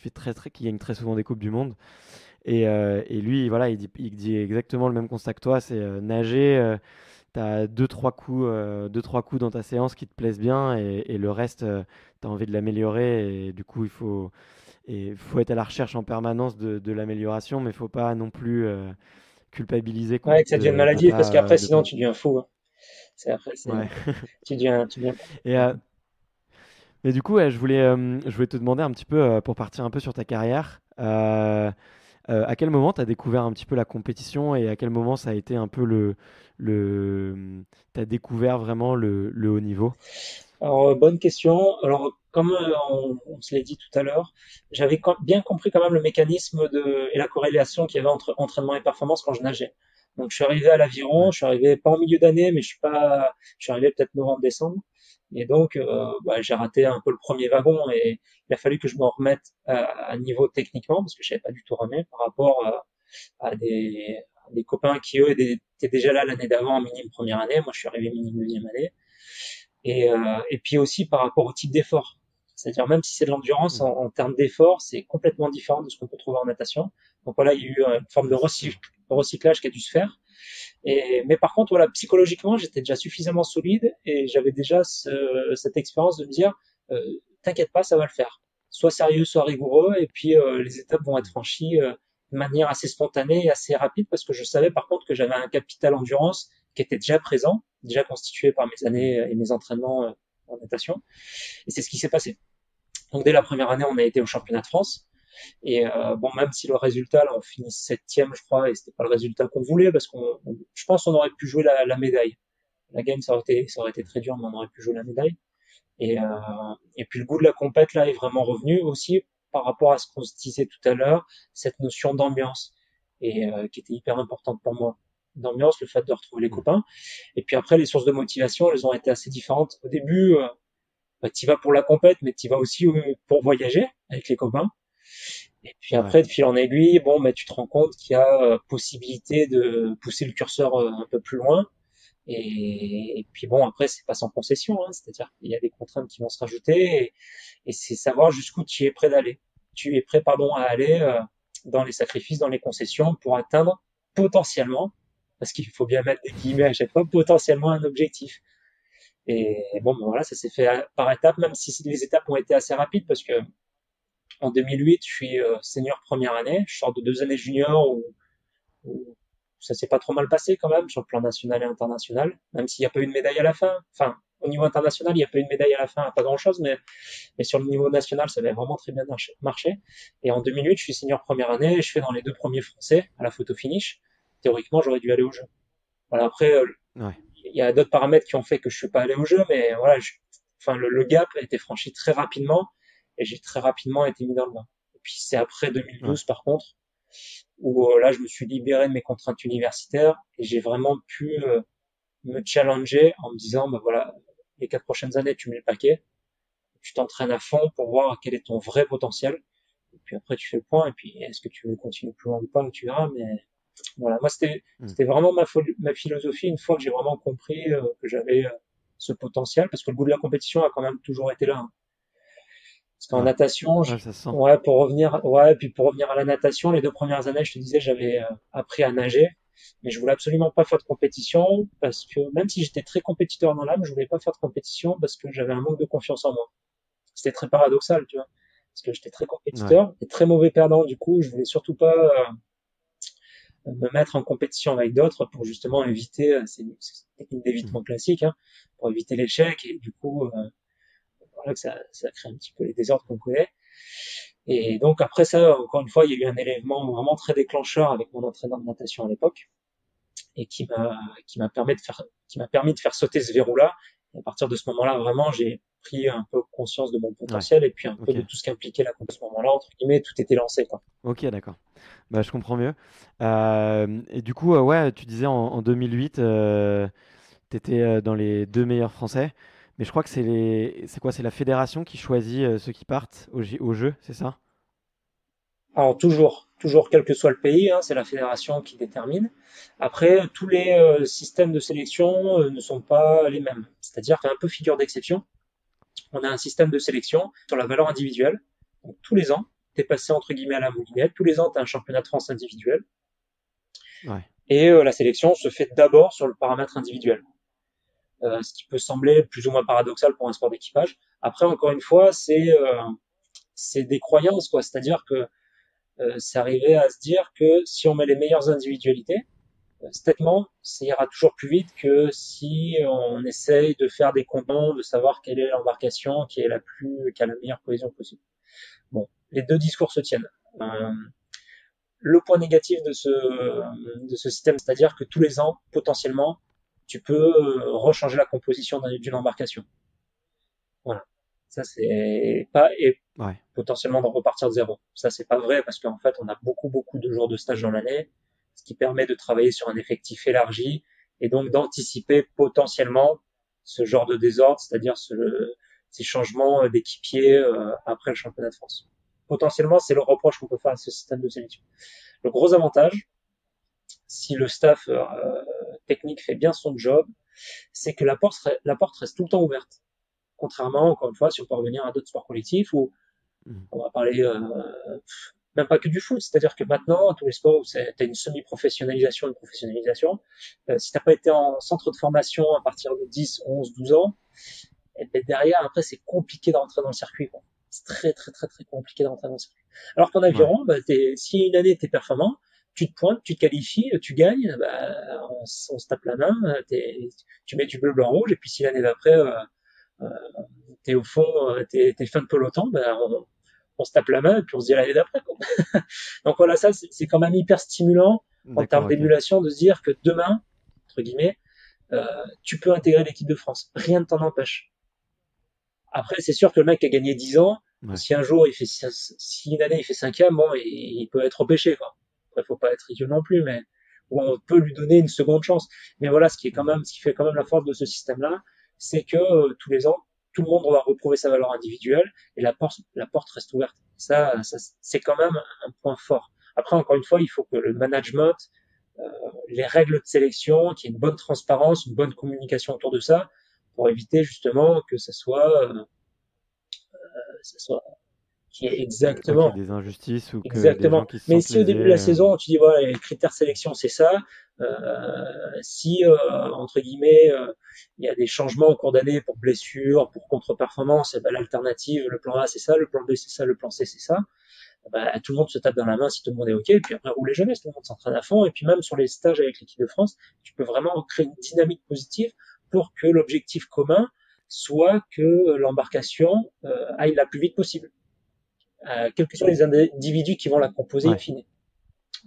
Speaker 1: gagne très souvent des coupes du monde. Et lui, voilà, il dit exactement le même constat que toi, c'est nager, tu as deux, trois coups dans ta séance qui te plaisent bien et le reste, tu as envie de l'améliorer et du coup, il faut être à la recherche en permanence de l'amélioration, mais il faut pas non plus culpabiliser quoi,
Speaker 2: ouais, que ça devient une
Speaker 1: de
Speaker 2: maladie parce
Speaker 1: pas,
Speaker 2: qu'après
Speaker 1: de pas.
Speaker 2: sinon tu deviens fou. Hein. C'est après
Speaker 1: Ouais.
Speaker 2: tu deviens.
Speaker 1: Et, mais du coup, ouais, je voulais te demander un petit peu, pour partir un peu sur ta carrière, à quel moment tu as découvert un petit peu la compétition et à quel moment ça a été un peu t'as découvert vraiment le haut niveau?
Speaker 2: Alors, bonne question. Alors, comme on se l'a dit tout à l'heure, j'avais bien compris quand même le mécanisme et la corrélation qu'il y avait entre entraînement et performance quand je nageais. Donc, je suis arrivé à l'aviron,
Speaker 1: Ouais.
Speaker 2: je suis arrivé pas en milieu d'année, mais je suis arrivé peut-être novembre-décembre. Et donc, bah, j'ai raté un peu le premier wagon et il a fallu que je me remette à niveau techniquement parce que je savais pas du tout remettre par rapport à des copains qui eux étaient déjà là l'année d'avant en minime première année. Moi, je suis arrivé minime deuxième année. Et puis aussi par rapport au type d'effort. C'est-à-dire même si c'est de l'endurance,
Speaker 1: Mm.
Speaker 2: en termes d'effort, c'est complètement différent de ce qu'on peut trouver en natation. Donc voilà, il y a eu une forme de
Speaker 1: Ouais, c'est sûr.
Speaker 2: recyclage qui a dû se faire. Mais par contre, voilà, psychologiquement, j'étais déjà suffisamment solide et j'avais déjà cette expérience de me dire, t'inquiète pas, ça va le faire. Sois sérieux, sois rigoureux, et puis les étapes vont être
Speaker 1: Mm.
Speaker 2: franchies de manière assez spontanée et assez rapide parce que je savais par contre que j'avais un capital endurance qui était déjà présent, déjà constitué par mes années et mes entraînements en natation. Et c'est ce qui s'est passé. Donc dès la première année, on a été au championnat de France. Et bon, même si le résultat, là, on finit septième, je crois, et c'était pas le résultat qu'on voulait, parce je pense qu'on aurait pu jouer la médaille. La gagne, ça aurait été très dur, mais on aurait pu jouer la médaille. Et puis le goût de la compète là est vraiment revenu aussi par rapport à ce qu'on se disait tout à l'heure, cette notion d'ambiance et qui était hyper importante pour moi. D'ambiance, le fait de retrouver les copains. Et puis après, les sources de motivation, elles ont été assez différentes. Au début, t'y vas pour la compète, mais t'y vas aussi pour voyager avec les copains. Et puis après, de fil en aiguille, bon, tu te rends compte qu'il y a possibilité de pousser le curseur un peu plus loin. Et puis bon, après, c'est pas sans concession, hein, c'est-à-dire qu'il y a des contraintes qui vont se rajouter et c'est savoir jusqu'où tu es prêt d'aller. Tu es prêt, pardon, à aller dans les sacrifices, dans les concessions pour atteindre potentiellement, parce qu'il faut bien mettre des guillemets à chaque fois, potentiellement un objectif. Et bon, voilà, ça s'est fait par étapes, même si les étapes ont été assez rapides, parce que en 2008, je suis senior première année, je sors de 2 années junior où ça s'est pas trop mal passé quand même sur le plan national et international, même s'il n'y a pas eu de médaille à la fin. Enfin, au niveau international, il n'y a pas eu de médaille à la fin, pas grand-chose, mais sur le niveau national, ça avait vraiment très bien marché. Et en 2008, je suis senior première année, je fais dans les 2 premiers français à la photo finish. Théoriquement, j'aurais dû aller au jeu. Voilà, après, il y a d'autres paramètres qui ont fait que je suis pas allé au jeu, mais voilà, le gap a été franchi très rapidement et j'ai très rapidement été mis dans le bain. Et puis c'est après 2012, par contre, où là, je me suis libéré de mes contraintes universitaires et j'ai vraiment pu me challenger en me disant, voilà, les 4 prochaines années, tu mets le paquet, tu t'entraînes à fond pour voir quel est ton vrai potentiel. Et puis après, tu fais le point. Et puis, est-ce que tu veux continuer plus loin ou pas, tu verras. Mais voilà, moi, c'était vraiment ma philosophie une fois que j'ai vraiment compris que j'avais ce potentiel, parce que le goût de la compétition a quand même toujours été là. Hein. Parce qu'en natation, puis pour revenir à la natation, les 2 premières années, je te disais, j'avais appris à nager, mais je voulais absolument pas faire de compétition parce que même si j'étais très compétiteur dans l'âme, je voulais pas faire de compétition parce que j'avais un manque de confiance en moi. C'était très paradoxal, tu vois, parce que j'étais très compétiteur et très mauvais perdant. Du coup, je voulais surtout pas me mettre en compétition avec d'autres pour justement éviter ces techniques d'évitement classique, hein, pour éviter l'échec et du coup voilà que ça crée un petit peu les désordres qu'on connaît. Et donc après ça, encore une fois, il y a eu un élément vraiment très déclencheur avec mon entraîneur de natation à l'époque et qui m'a permis de faire sauter ce verrou-là. Et à partir de ce moment-là, vraiment, j'ai pris un peu conscience de mon potentiel et puis un peu de tout ce qu'impliquait la compétition. À ce moment-là, entre guillemets, tout était lancé, quoi.
Speaker 1: Ok, d'accord. Bah, je comprends mieux. Et du coup, ouais, tu disais en 2008, tu étais dans les 2 meilleurs Français. Mais je crois que c'est quoi? C'est la fédération qui choisit ceux qui partent au jeu, c'est ça?
Speaker 2: Alors toujours, quel que soit le pays, hein, c'est la fédération qui détermine. Après, tous les systèmes de sélection ne sont pas les mêmes. C'est-à-dire qu'un peu figure d'exception, on a un système de sélection sur la valeur individuelle. Donc, tous les ans, tu es passé entre guillemets à la moulinette. Tous les ans, tu as un championnat de France individuel.
Speaker 1: Ouais.
Speaker 2: Et la sélection se fait d'abord sur le paramètre individuel. Ce qui peut sembler plus ou moins paradoxal pour un sport d'équipage. Après, encore une fois, c'est des croyances, quoi. C'est-à-dire que c'est arrivé à se dire que si on met les meilleures individualités, statistiquement, ça ira toujours plus vite que si on essaye de faire des comptes, de savoir quelle est l'embarcation qui a la meilleure cohésion possible. Bon, les 2 discours se tiennent. Le point négatif de ce système, c'est-à-dire que tous les ans, potentiellement, tu peux rechanger la composition d'une embarcation. Voilà. Ça, c'est pas, et potentiellement de repartir de zéro. Ça, c'est pas vrai parce qu'en fait, on a beaucoup de jours de stage dans l'année, ce qui permet de travailler sur un effectif élargi et donc d'anticiper potentiellement ce genre de désordre, c'est-à-dire ces changements d'équipier après le championnat de France. Potentiellement, c'est le reproche qu'on peut faire à ce système de sélection. Le gros avantage, si le staff technique fait bien son job, c'est que la porte reste tout le temps ouverte. Contrairement, encore une fois, si on peut revenir à d'autres sports collectifs où on va parler même pas que du foot, c'est-à-dire que maintenant, tous les sports où tu as une semi-professionnalisation, une professionnalisation, si t'as pas été en centre de formation à partir de 10, 11, 12 ans, et ben derrière, après, c'est compliqué d'entrer dans le circuit, quoi. C'est très compliqué d'entrer dans le circuit. Alors qu'en
Speaker 1: Ouais.
Speaker 2: aviron, bah, si une année t'es performant, tu te pointes, tu te qualifies, tu gagnes, bah, on se tape la main, tu mets du bleu, blanc, rouge, et puis si l'année d'après, euh, t'es au fond, t'es fin de peloton, bah, on se tape la main, et puis on se dit l'année d'après, quoi. Donc voilà, ça, c'est quand même hyper stimulant en termes
Speaker 1: D'accord, ok.
Speaker 2: d'émulation de se dire que demain, entre guillemets, euh, tu peux intégrer l'équipe de France. Rien ne t'en empêche. Après, c'est sûr que le mec a gagné 10 ans,
Speaker 1: Ouais.
Speaker 2: si un jour si une année il fait cinquième, bon, il peut être repêché, quoi. Après, faut pas être idiot non plus, mais ou on peut lui donner une seconde chance. Mais voilà, ce qui fait quand même la force de ce système-là, c'est que tous les ans, tout le monde va retrouver sa valeur individuelle et la porte reste ouverte. Ça c'est quand même un point fort. Après, encore une fois, il faut que le management, euh, les règles de sélection, qu'il y ait une bonne transparence, une bonne communication autour de ça, pour éviter justement que ça soit qui est
Speaker 1: Ouais, qu'il y ait
Speaker 2: exactement.
Speaker 1: des injustices ou que des gens
Speaker 2: Exactement.
Speaker 1: qui se
Speaker 2: Mais
Speaker 1: sentent
Speaker 2: si au
Speaker 1: lésés.
Speaker 2: début de la saison, tu dis, voilà, les critères de sélection, c'est ça, si, entre guillemets, il y a des changements au cours d'année pour blessure, pour contre-performance, et ben, l'alternative, le plan A, c'est ça, le plan B, c'est ça, le plan C, c'est ça, bah, tout le monde se tape dans la main si tout le monde est OK, et puis après, roule les jeunesse, tout le monde s'entraîne à fond, et puis même sur les stages avec l'équipe de France, tu peux vraiment créer une dynamique positive pour que l'objectif commun soit que l'embarcation aille la plus vite possible, quels que soient les individus qui vont la composer in
Speaker 1: Ouais.
Speaker 2: fine.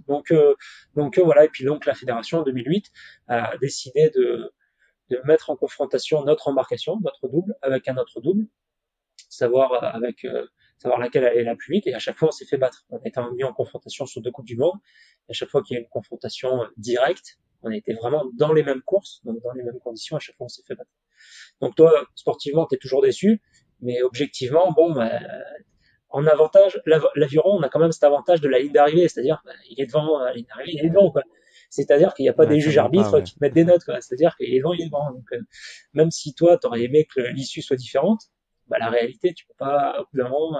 Speaker 2: Donc, euh, voilà, et puis donc la fédération en 2008 a décidé de mettre en confrontation notre embarcation, notre double, avec un autre double, savoir laquelle allait la plus vite, et à chaque fois on s'est fait battre. On était mis en confrontation sur 2 coupes du monde, et à chaque fois qu'il y a une confrontation directe, on était vraiment dans les mêmes courses, donc dans les mêmes conditions, à chaque fois on s'est fait battre. Donc toi, sportivement, t'es toujours déçu, mais objectivement, bon, bah, en avantage, l'aviron, on a quand même cet avantage de la ligne d'arrivée, c'est-à-dire, bah, il est devant, la ligne d'arrivée, il est devant, quoi. C'est-à-dire qu'il n'y a pas
Speaker 1: Ouais,
Speaker 2: des
Speaker 1: ça
Speaker 2: juges
Speaker 1: ment pas,
Speaker 2: arbitres
Speaker 1: ouais.
Speaker 2: qui te mettent des notes, quoi. C'est-à-dire qu'il est devant, il est devant. Donc, même si toi, t'aurais aimé que l'issue soit différente, bah, la réalité, tu peux pas, au bout d'un moment,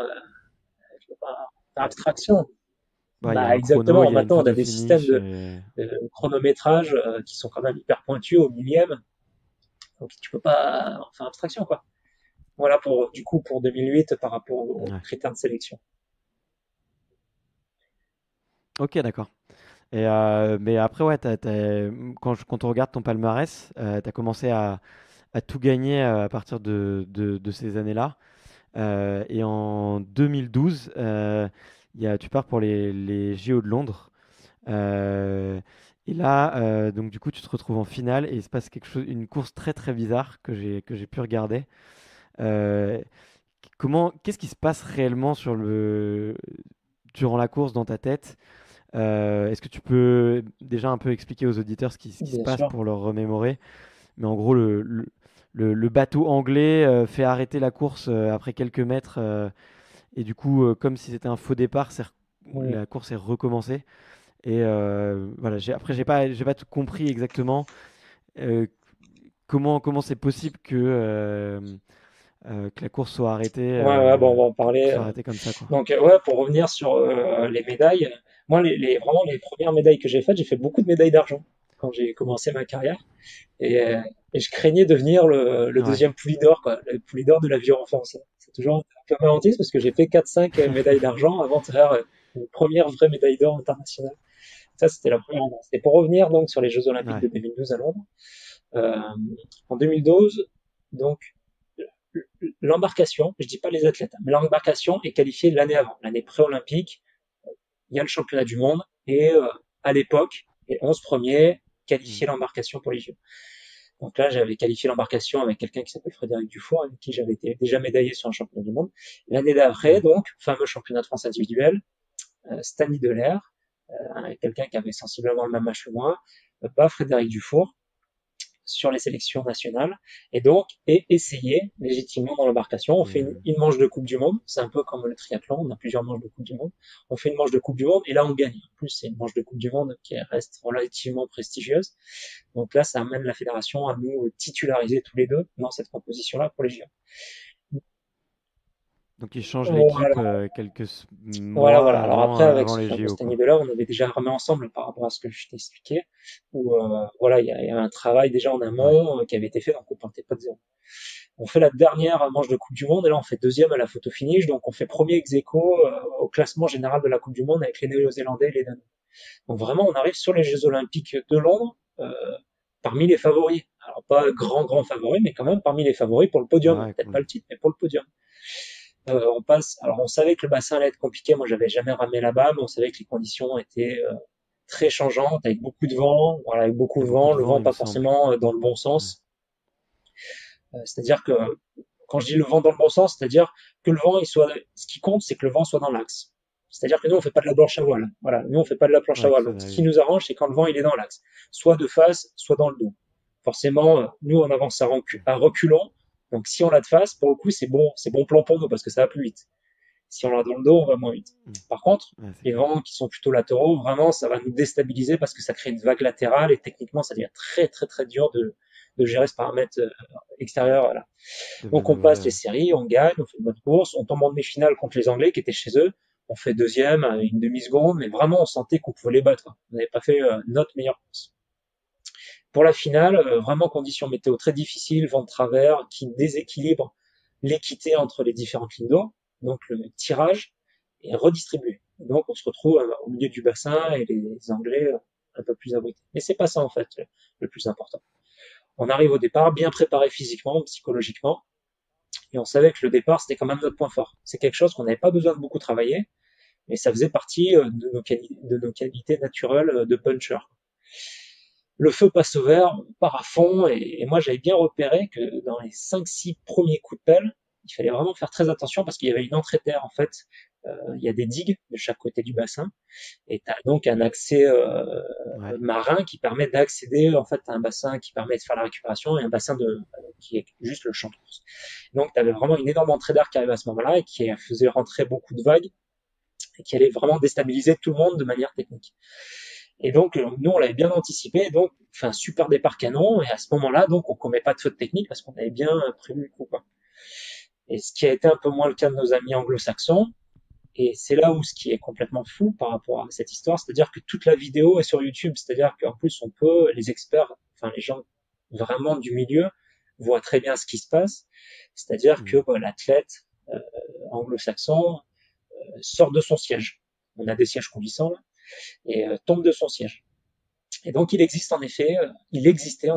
Speaker 2: tu peux pas faire abstraction.
Speaker 1: Ouais, il y a
Speaker 2: Bah,
Speaker 1: un chrono,
Speaker 2: exactement.
Speaker 1: il y a une
Speaker 2: Maintenant, on a
Speaker 1: photo
Speaker 2: des systèmes
Speaker 1: finish et...
Speaker 2: de chronométrage qui sont quand même hyper pointus au millième. Donc, tu peux pas en faire abstraction, quoi. Voilà du coup, pour 2008 par rapport aux
Speaker 1: Ouais.
Speaker 2: critères de sélection.
Speaker 1: Ok, d'accord. Et mais après, ouais, quand on regarde ton palmarès, tu as commencé à tout gagner à partir de ces années-là. Et en 2012, tu pars pour les JO de Londres. Euh, et là, donc du coup, tu te retrouves en finale et il se passe quelque chose, une course très très bizarre que j'ai pu regarder. Euh, qu'est-ce qui se passe réellement durant la course dans ta tête? Est-ce que tu peux déjà un peu expliquer aux auditeurs ce qui se
Speaker 2: Bien
Speaker 1: passe
Speaker 2: sûr.
Speaker 1: pour leur remémorer? Mais en gros, le bateau anglais fait arrêter la course après quelques mètres. Et du coup, comme si c'était un faux départ,
Speaker 2: Oui.
Speaker 1: la course est recommencée. Et voilà, après, j'ai pas tout compris exactement euh, comment c'est possible que la course
Speaker 2: Ouais, ouais, bon, on va en parler.
Speaker 1: soit arrêtée comme ça, quoi.
Speaker 2: Donc, ouais, pour revenir sur les médailles, moi, vraiment, les premières médailles que j'ai fait beaucoup de médailles d'argent quand j'ai commencé ma carrière. Et, euh, et je craignais de devenir le
Speaker 1: Ouais.
Speaker 2: deuxième Poulidor, quoi, le Poulidor de l'aviron français. C'est toujours un peu malentiste parce que j'ai fait 4-5 médailles d'argent avant de faire une première vraie médaille d'or internationale. Ça, c'était la première. Et pour revenir donc sur les Jeux Olympiques
Speaker 1: Ouais.
Speaker 2: de 2012 à Londres, euh, en 2012, donc l'embarcation, je dis pas les athlètes, mais l'embarcation est qualifiée l'année avant, l'année pré-olympique. Il y a le championnat du monde et à l'époque, les 11 premiers
Speaker 1: Mm.
Speaker 2: qualifiaient l'embarcation pour les Jeux. Donc là, j'avais qualifié l'embarcation avec quelqu'un qui s'appelle Frédéric Dufour, avec qui j'avais été déjà médaillé sur un championnat du monde. L'année d'après,
Speaker 1: Ouais.
Speaker 2: donc, fameux championnat de France individuel, Stanley Delair, quelqu'un qui avait sensiblement le même âge que moi, bat Frédéric Dufour sur les sélections nationales et donc est essayé légitimement dans l'embarcation. On
Speaker 1: Et,
Speaker 2: fait une manche de Coupe du Monde, c'est un peu comme le triathlon, on a plusieurs manches de Coupe du Monde. On fait une manche de Coupe du Monde et là on gagne. En plus, c'est une manche de Coupe du Monde qui reste relativement prestigieuse. Donc là, ça amène la fédération à nous titulariser tous les deux dans cette composition-là pour les JO.
Speaker 1: donc, ils changent l'équipe
Speaker 2: Voilà,
Speaker 1: quelques
Speaker 2: voilà.
Speaker 1: mois
Speaker 2: Alors
Speaker 1: avant,
Speaker 2: après, avec
Speaker 1: avant
Speaker 2: ce
Speaker 1: les
Speaker 2: fameux
Speaker 1: JO,
Speaker 2: Stanley
Speaker 1: quoi.
Speaker 2: Delors, on avait déjà remis ensemble par rapport à ce que je t'ai expliqué, où voilà, il y a un travail déjà en
Speaker 1: Ouais.
Speaker 2: amont qui avait été fait, donc on partait pas de zéro. On fait la dernière manche de Coupe du Monde et là on fait deuxième à la photo finish, donc on fait premier ex aequo au classement général de la Coupe du Monde avec les Néo-Zélandais et les Danois. Donc vraiment on arrive sur les Jeux Olympiques de Londres parmi les favoris. Alors pas grand favori, mais quand même parmi les favoris pour le podium.
Speaker 1: Ouais,
Speaker 2: Peut-être
Speaker 1: cool.
Speaker 2: pas le titre, mais pour le podium. On passe. Alors on savait que le bassin allait être compliqué. Moi j'avais jamais ramé là-bas, mais on savait que les conditions étaient très changeantes, avec beaucoup de vent. Voilà, avec beaucoup
Speaker 1: Il y a
Speaker 2: de
Speaker 1: beaucoup
Speaker 2: vent.
Speaker 1: de
Speaker 2: Le
Speaker 1: vent,
Speaker 2: vent
Speaker 1: il me
Speaker 2: pas
Speaker 1: semble.
Speaker 2: forcément dans le bon
Speaker 1: Ouais.
Speaker 2: sens. C'est-à-dire que quand je dis le vent dans le bon sens, c'est-à-dire que le vent, il soit, ce qui compte, c'est que le vent soit dans l'axe. C'est-à-dire que nous, on fait pas de la planche à voile. Voilà, nous, on fait pas de la planche à
Speaker 1: Ouais, que
Speaker 2: voile.
Speaker 1: ça
Speaker 2: Donc, ce qui
Speaker 1: navigue.
Speaker 2: nous arrange, c'est quand le vent, il est dans l'axe. Soit de face, soit dans le dos. Forcément, nous, on avance à reculons. Donc, si on l'a de face, pour le coup, c'est bon plan pour nous parce que ça va plus vite. Si on l'a dans le dos, on va moins vite.
Speaker 1: Mm.
Speaker 2: Par contre,
Speaker 1: Ouais, c'est
Speaker 2: les
Speaker 1: clair.
Speaker 2: vents qui sont plutôt latéraux, vraiment, ça va nous déstabiliser parce que ça crée une vague latérale et techniquement, ça devient très dur de gérer ce paramètre extérieur. Voilà.
Speaker 1: De
Speaker 2: Donc on passe
Speaker 1: manœuvrer.
Speaker 2: les séries, on gagne, on fait une bonne course, on tombe en demi-finale contre les Anglais qui étaient chez eux, on fait deuxième à une demi-seconde, mais vraiment on sentait qu'on pouvait les battre. On n'avait pas fait notre meilleure course. Pour la finale, vraiment conditions météo très difficiles, vent de travers qui déséquilibre l'équité entre les différentes lignes d'eau, donc le tirage est redistribué. Donc on se retrouve au milieu du bassin et les Anglais un peu plus abrités. Mais c'est pas ça en fait le plus important. On arrive au départ bien préparé physiquement, psychologiquement, et on savait que le départ, c'était quand même notre point fort. C'est quelque chose qu'on n'avait pas besoin de beaucoup travailler, mais ça faisait partie de nos qualités naturelles de puncher. Le feu passe au vert, on part à fond, et moi j'avais bien repéré que dans les 5-6 premiers coups de pelle, il fallait vraiment faire très attention parce qu'il y avait une entrée terre en fait. Il y a des digues de chaque côté du bassin, et tu as donc un accès
Speaker 1: Ouais.
Speaker 2: marin qui permet d'accéder en fait à un bassin qui permet de faire la récupération et un bassin qui est juste le champ de course. Donc tu avais vraiment une énorme entrée d'air qui arrivait à ce moment-là et qui faisait rentrer beaucoup de vagues et qui allait vraiment déstabiliser tout le monde de manière technique. Et donc nous on l'avait bien anticipé, donc fait un super départ canon et à ce moment-là donc on commet pas de faute technique parce qu'on avait bien prévu le coup quoi. Et ce qui a été un peu moins le cas de nos amis anglo-saxons. Et c'est là où ce qui est complètement fou par rapport à cette histoire, c'est-à-dire que toute la vidéo est sur YouTube, c'est-à-dire qu'en plus on peut, les experts, enfin les gens vraiment du milieu voient très bien ce qui se passe, c'est-à-dire que
Speaker 1: Mm.
Speaker 2: l'athlète anglo-saxon sort de son siège. On a des sièges coulissants là, et tombe de son siège. Et donc il existait en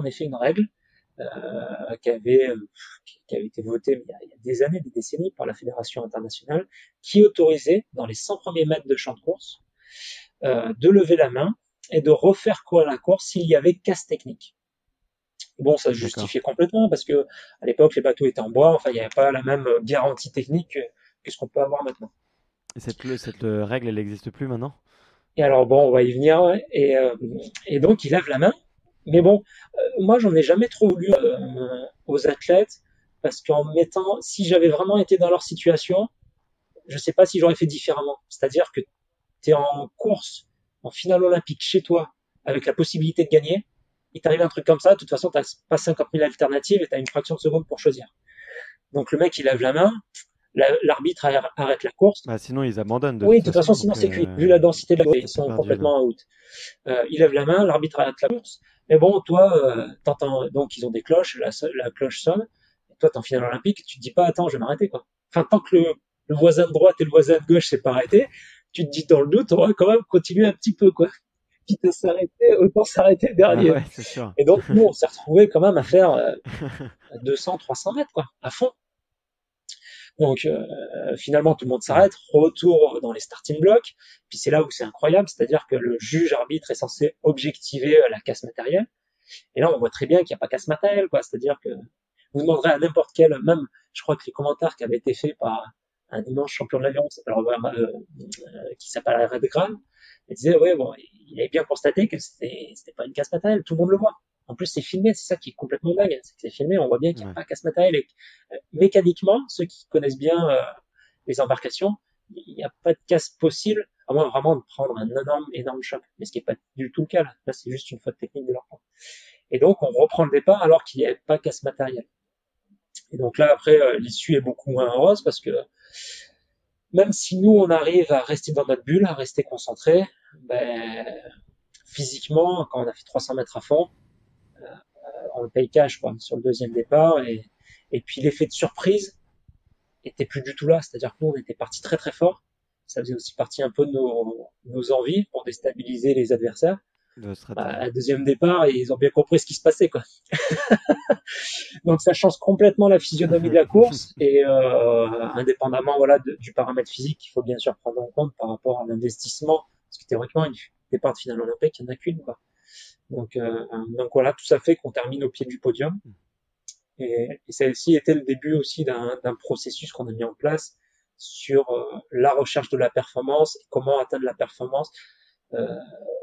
Speaker 2: effet une règle qui avait été votée il y a des années, des décennies par la Fédération internationale, qui autorisait dans les 100 premiers mètres de champ de course de lever la main et de refaire courir la course s'il y avait casse technique. Bon, ça se
Speaker 1: D'accord.
Speaker 2: justifiait complètement parce que à l'époque les bateaux étaient en bois, enfin il n'y avait pas la même garantie technique que ce qu'on peut avoir maintenant.
Speaker 1: Et cette règle, elle n'existe plus maintenant?
Speaker 2: Et alors bon, on va y venir, ouais. Et donc il lève la main. Mais bon, moi j'en ai jamais trop voulu aux athlètes parce qu'en mettant, si j'avais vraiment été dans leur situation, je sais pas si j'aurais fait différemment. C'est-à-dire que tu es en course, en finale olympique chez toi, avec la possibilité de gagner, il t'arrive un truc comme ça, de toute façon, tu n'as pas 50 000 alternatives et tu as une fraction de seconde pour choisir. Donc le mec, il lève la main, l'arbitre arrête la course.
Speaker 1: Bah, sinon, ils abandonnent de
Speaker 2: Oui,
Speaker 1: toute
Speaker 2: de toute façon,
Speaker 1: façon.
Speaker 2: sinon
Speaker 1: Donc,
Speaker 2: c'est cuit. Vu la densité de la course, ils
Speaker 1: c'est
Speaker 2: sont
Speaker 1: perdu là.
Speaker 2: complètement out. Il lève la main, l'arbitre arrête la course. Mais bon, toi, t'entends, donc ils ont des cloches, la cloche sonne. Et toi, t'es en finale olympique, tu te dis pas, attends, je vais m'arrêter, quoi. Enfin, tant que le voisin de droite et le voisin de gauche s'est pas arrêté, tu te dis dans le doute, on va quand même continuer un petit peu, quoi. Quitte à s'arrêter, autant s'arrêter
Speaker 1: Bah
Speaker 2: dernier.
Speaker 1: ouais, c'est sûr.
Speaker 2: Et donc, nous, on s'est retrouvés quand même à faire 200, 300 mètres, quoi, à fond. Donc finalement tout le monde
Speaker 1: Ouais.
Speaker 2: s'arrête, retour dans les starting blocks, puis c'est là où c'est incroyable, c'est-à-dire que le juge arbitre est censé objectiver la casse matérielle, et là on voit très bien qu'il n'y a pas casse matérielle, quoi, c'est-à-dire que vous demanderez à n'importe quel, même je crois que les commentaires qui avaient été faits par un immense champion de l'avion qui s'appelle Red Graham, il disait ouais bon, il avait bien constaté que c'était pas une casse matérielle, tout le monde le voit. En plus c'est filmé, c'est ça qui est complètement dingue, c'est que c'est filmé, on voit bien qu'il n'y a
Speaker 1: Ouais.
Speaker 2: pas casse matérielle. Et, mécaniquement, ceux qui connaissent bien les embarcations, il n'y a pas de casse possible, à moins vraiment de prendre un énorme choc. Mais ce qui n'est pas du tout le cas là. Là c'est juste une faute technique de leur part. Et donc on reprend le départ alors qu'il n'y avait pas casse matérielle. Et donc là après l'issue est beaucoup moins heureuse parce que même si nous on arrive à rester dans notre bulle, à rester concentré, ben, physiquement quand on a fait 300 mètres à fond, on le paye cash quoi, sur le deuxième départ et Et puis l'effet de surprise était plus du tout là. C'est-à-dire que nous, on était parti très très fort. Ça faisait aussi partie un peu de nos envies pour déstabiliser les adversaires. À deuxième départ, ils ont bien compris ce qui se passait, quoi. Donc ça change complètement la physionomie de la course et indépendamment voilà du paramètre physique qu'il faut bien sûr prendre en compte par rapport à l'investissement, parce que théoriquement une départ de finale olympique, il n'y en a qu'une, quoi. Donc voilà, tout ça fait qu'on termine au pied du podium et ça a aussi été le début aussi d'un processus qu'on a mis en place sur la recherche de la performance et comment atteindre la performance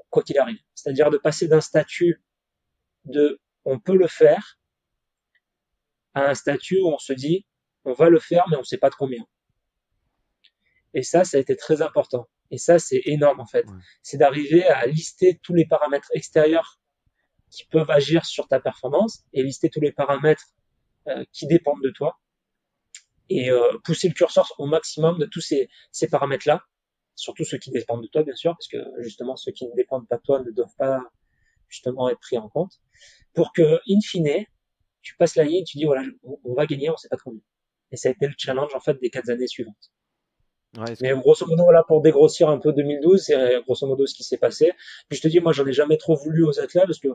Speaker 2: quoi qu'il arrive. C'est-à-dire de passer d'un statut de on peut le faire à un statut où on se dit on va le faire mais on sait pas de combien. Et ça a été très important. Et ça, c'est énorme en fait. Ouais. C'est d'arriver à lister tous les paramètres extérieurs qui peuvent agir sur ta performance et lister tous les paramètres qui dépendent de toi et pousser le curseur au maximum de tous ces paramètres-là, surtout ceux qui dépendent de toi bien sûr, parce que justement ceux qui ne dépendent pas de toi ne doivent pas justement être pris en compte, pour que in fine tu passes la ligne et tu dis voilà on va gagner, on sait pas combien. Et ça a été le challenge en fait des 4 années suivantes. Ouais, mais grosso modo, voilà, pour dégrossir un peu 2012, c'est grosso modo ce qui s'est passé. Puis je te dis, moi, j'en ai jamais trop voulu aux athlètes parce que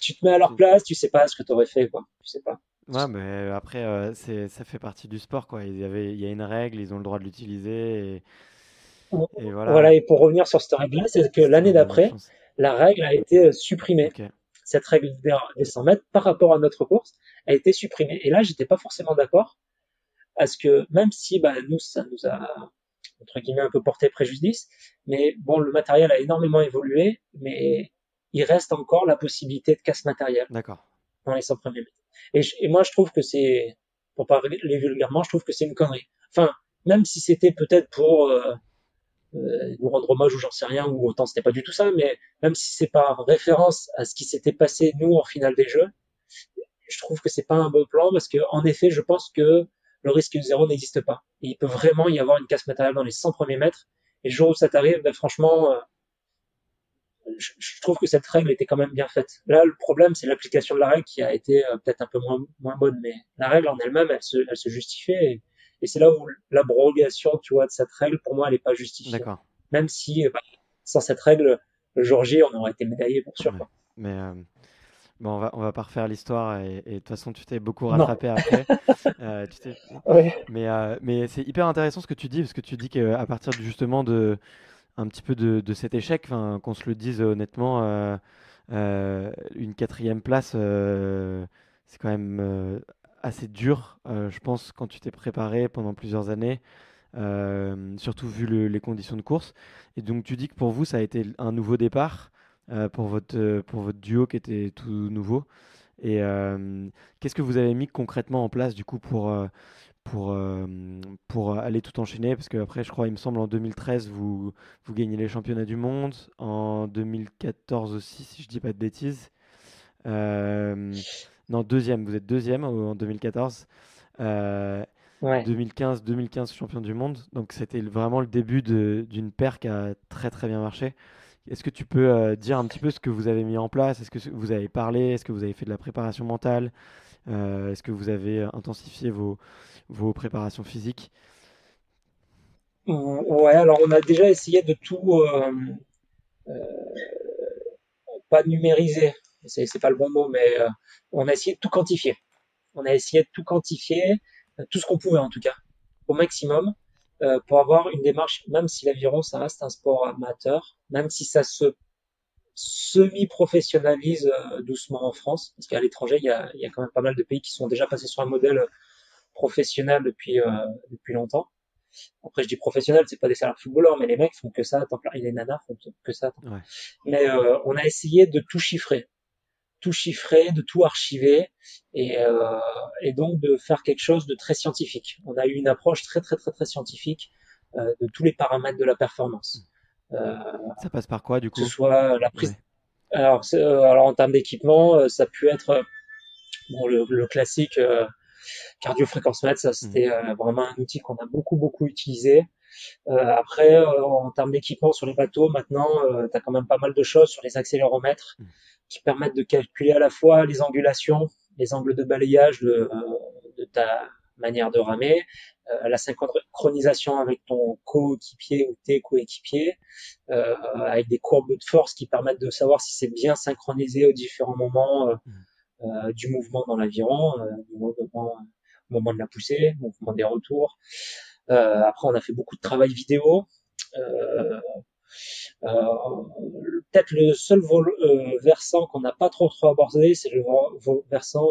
Speaker 2: tu te mets à leur place, tu sais pas ce que t'aurais fait, quoi. Tu sais pas.
Speaker 1: Ouais, mais après, ça fait partie du sport, quoi. Il y a une règle, ils ont le droit de l'utiliser.
Speaker 2: Et voilà. Et pour revenir sur cette règle-là, c'est que l'année d'après, la règle a été supprimée. Okay. Cette règle des 100 mètres par rapport à notre course a été supprimée. Et là, j'étais pas forcément d'accord. Parce que même si nous, ça nous a entre guillemets un peu porté préjudice, mais bon, le matériel a énormément évolué, mais il reste encore la possibilité de casse matérielle.
Speaker 1: D'accord.
Speaker 2: Dans les 100 premiers mètres. Et moi, je trouve que c'est, pour parler vulgairement, je trouve que c'est une connerie. Enfin, même si c'était peut-être pour nous rendre hommage ou j'en sais rien, ou autant c'était pas du tout ça, mais même si c'est par référence à ce qui s'était passé nous en finale des Jeux, je trouve que c'est pas un bon plan parce que en effet, je pense que le risque zéro n'existe pas. Et il peut vraiment y avoir une casse matérielle dans les 100 premiers mètres. Et le jour où ça t'arrive, franchement, je trouve que cette règle était quand même bien faite. Là, le problème, c'est l'application de la règle qui a été peut-être un peu moins bonne, mais la règle en elle-même, elle se justifiait. Et c'est là où l'abrogation, tu vois, de cette règle, pour moi, elle n'est pas justifiée.
Speaker 1: D'accord.
Speaker 2: Même si, sans cette règle, le jour J, on aurait été médaillé, pour sûr.
Speaker 1: Ouais. Mais bon, on va pas refaire l'histoire et de toute façon tu t'es beaucoup rattrapé après.
Speaker 2: Ouais.
Speaker 1: Mais c'est hyper intéressant ce que tu dis parce que tu dis qu'à partir justement de un petit peu de cet échec, qu'on se le dise honnêtement, une 4e place, c'est quand même assez dur, je pense, quand tu t'es préparé pendant plusieurs années. Surtout vu les conditions de course. Et donc tu dis que pour vous ça a été un nouveau départ pour votre duo qui était tout nouveau. Et qu'est-ce que vous avez mis concrètement en place du coup pour aller tout enchaîner? Parce qu'après, je crois, il me semble, en 2013, vous gagnez les championnats du monde. En 2014 aussi, si je dis pas de bêtises. Non, deuxième. Vous êtes deuxième en 2014.
Speaker 2: Ouais.
Speaker 1: 2015 champion du monde. Donc, c'était vraiment le début d'une paire qui a très, très bien marché. Est-ce que tu peux dire un petit peu ce que vous avez mis en place? Est-ce que vous avez parlé? Est-ce que vous avez fait de la préparation mentale? Est-ce que vous avez intensifié vos préparations physiques?
Speaker 2: Ouais, alors on a déjà essayé de tout, pas numériser, c'est pas le bon mot, mais on a essayé de tout quantifier. On a essayé de tout quantifier, tout ce qu'on pouvait en tout cas, au maximum, pour avoir une démarche, même si l'aviron ça reste un sport amateur, même si ça se semi-professionnalise doucement en France, parce qu'à l'étranger il y a quand même pas mal de pays qui sont déjà passés sur un modèle professionnel depuis longtemps. Après je dis professionnel, c'est pas des salaires footballeurs, mais les mecs font que ça à temps plein, et les nanas font que ça à temps plein. Ouais. Mais on a essayé de tout chiffrer, de tout archiver et donc de faire quelque chose de très scientifique. On a eu une approche très très très très scientifique de tous les paramètres de la performance.
Speaker 1: Ça passe par quoi du coup?
Speaker 2: Que ce soit la prise. Ouais. Alors en termes d'équipement, ça a pu être bon le classique cardio-fréquence-mètre, ça c'était vraiment un outil qu'on a beaucoup utilisé. Après, en termes d'équipement sur les bateaux, maintenant, tu as quand même pas mal de choses sur les accéléromètres qui permettent de calculer à la fois les angulations, les angles de balayage de ta manière de ramer, la synchronisation avec ton coéquipier ou tes coéquipiers, avec des courbes de force qui permettent de savoir si c'est bien synchronisé aux différents moments du mouvement dans l'aviron, au moment de la poussée, au mouvement des retours. Après, on a fait beaucoup de travail vidéo. Euh, Peut-être le seul versant qu'on n'a pas trop abordé, c'est le versant,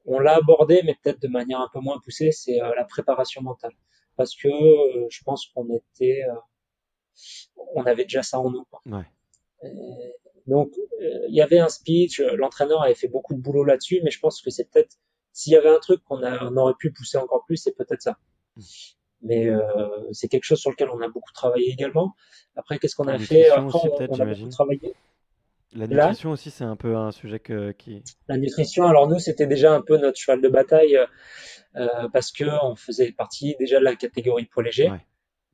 Speaker 2: on l'a abordé, mais peut-être de manière un peu moins poussée, c'est la préparation mentale. Parce que je pense on avait déjà ça en nous, quoi.
Speaker 1: Ouais.
Speaker 2: Donc, il y avait un speech, l'entraîneur avait fait beaucoup de boulot là-dessus, mais je pense que c'est peut-être, s'il y avait un truc on aurait pu pousser encore plus, c'est peut-être ça. Mais c'est quelque chose sur lequel on a beaucoup travaillé également. Après, qu'est-ce qu'on
Speaker 1: La
Speaker 2: a fait?
Speaker 1: nutrition
Speaker 2: Après,
Speaker 1: aussi, peut-être,
Speaker 2: on a beaucoup
Speaker 1: j'imagine.
Speaker 2: travaillé.
Speaker 1: La
Speaker 2: Là,
Speaker 1: nutrition aussi, c'est un peu un sujet qui...
Speaker 2: la nutrition, alors nous, c'était déjà un peu notre cheval de bataille parce que on faisait partie déjà de la catégorie poids léger.
Speaker 1: Ouais.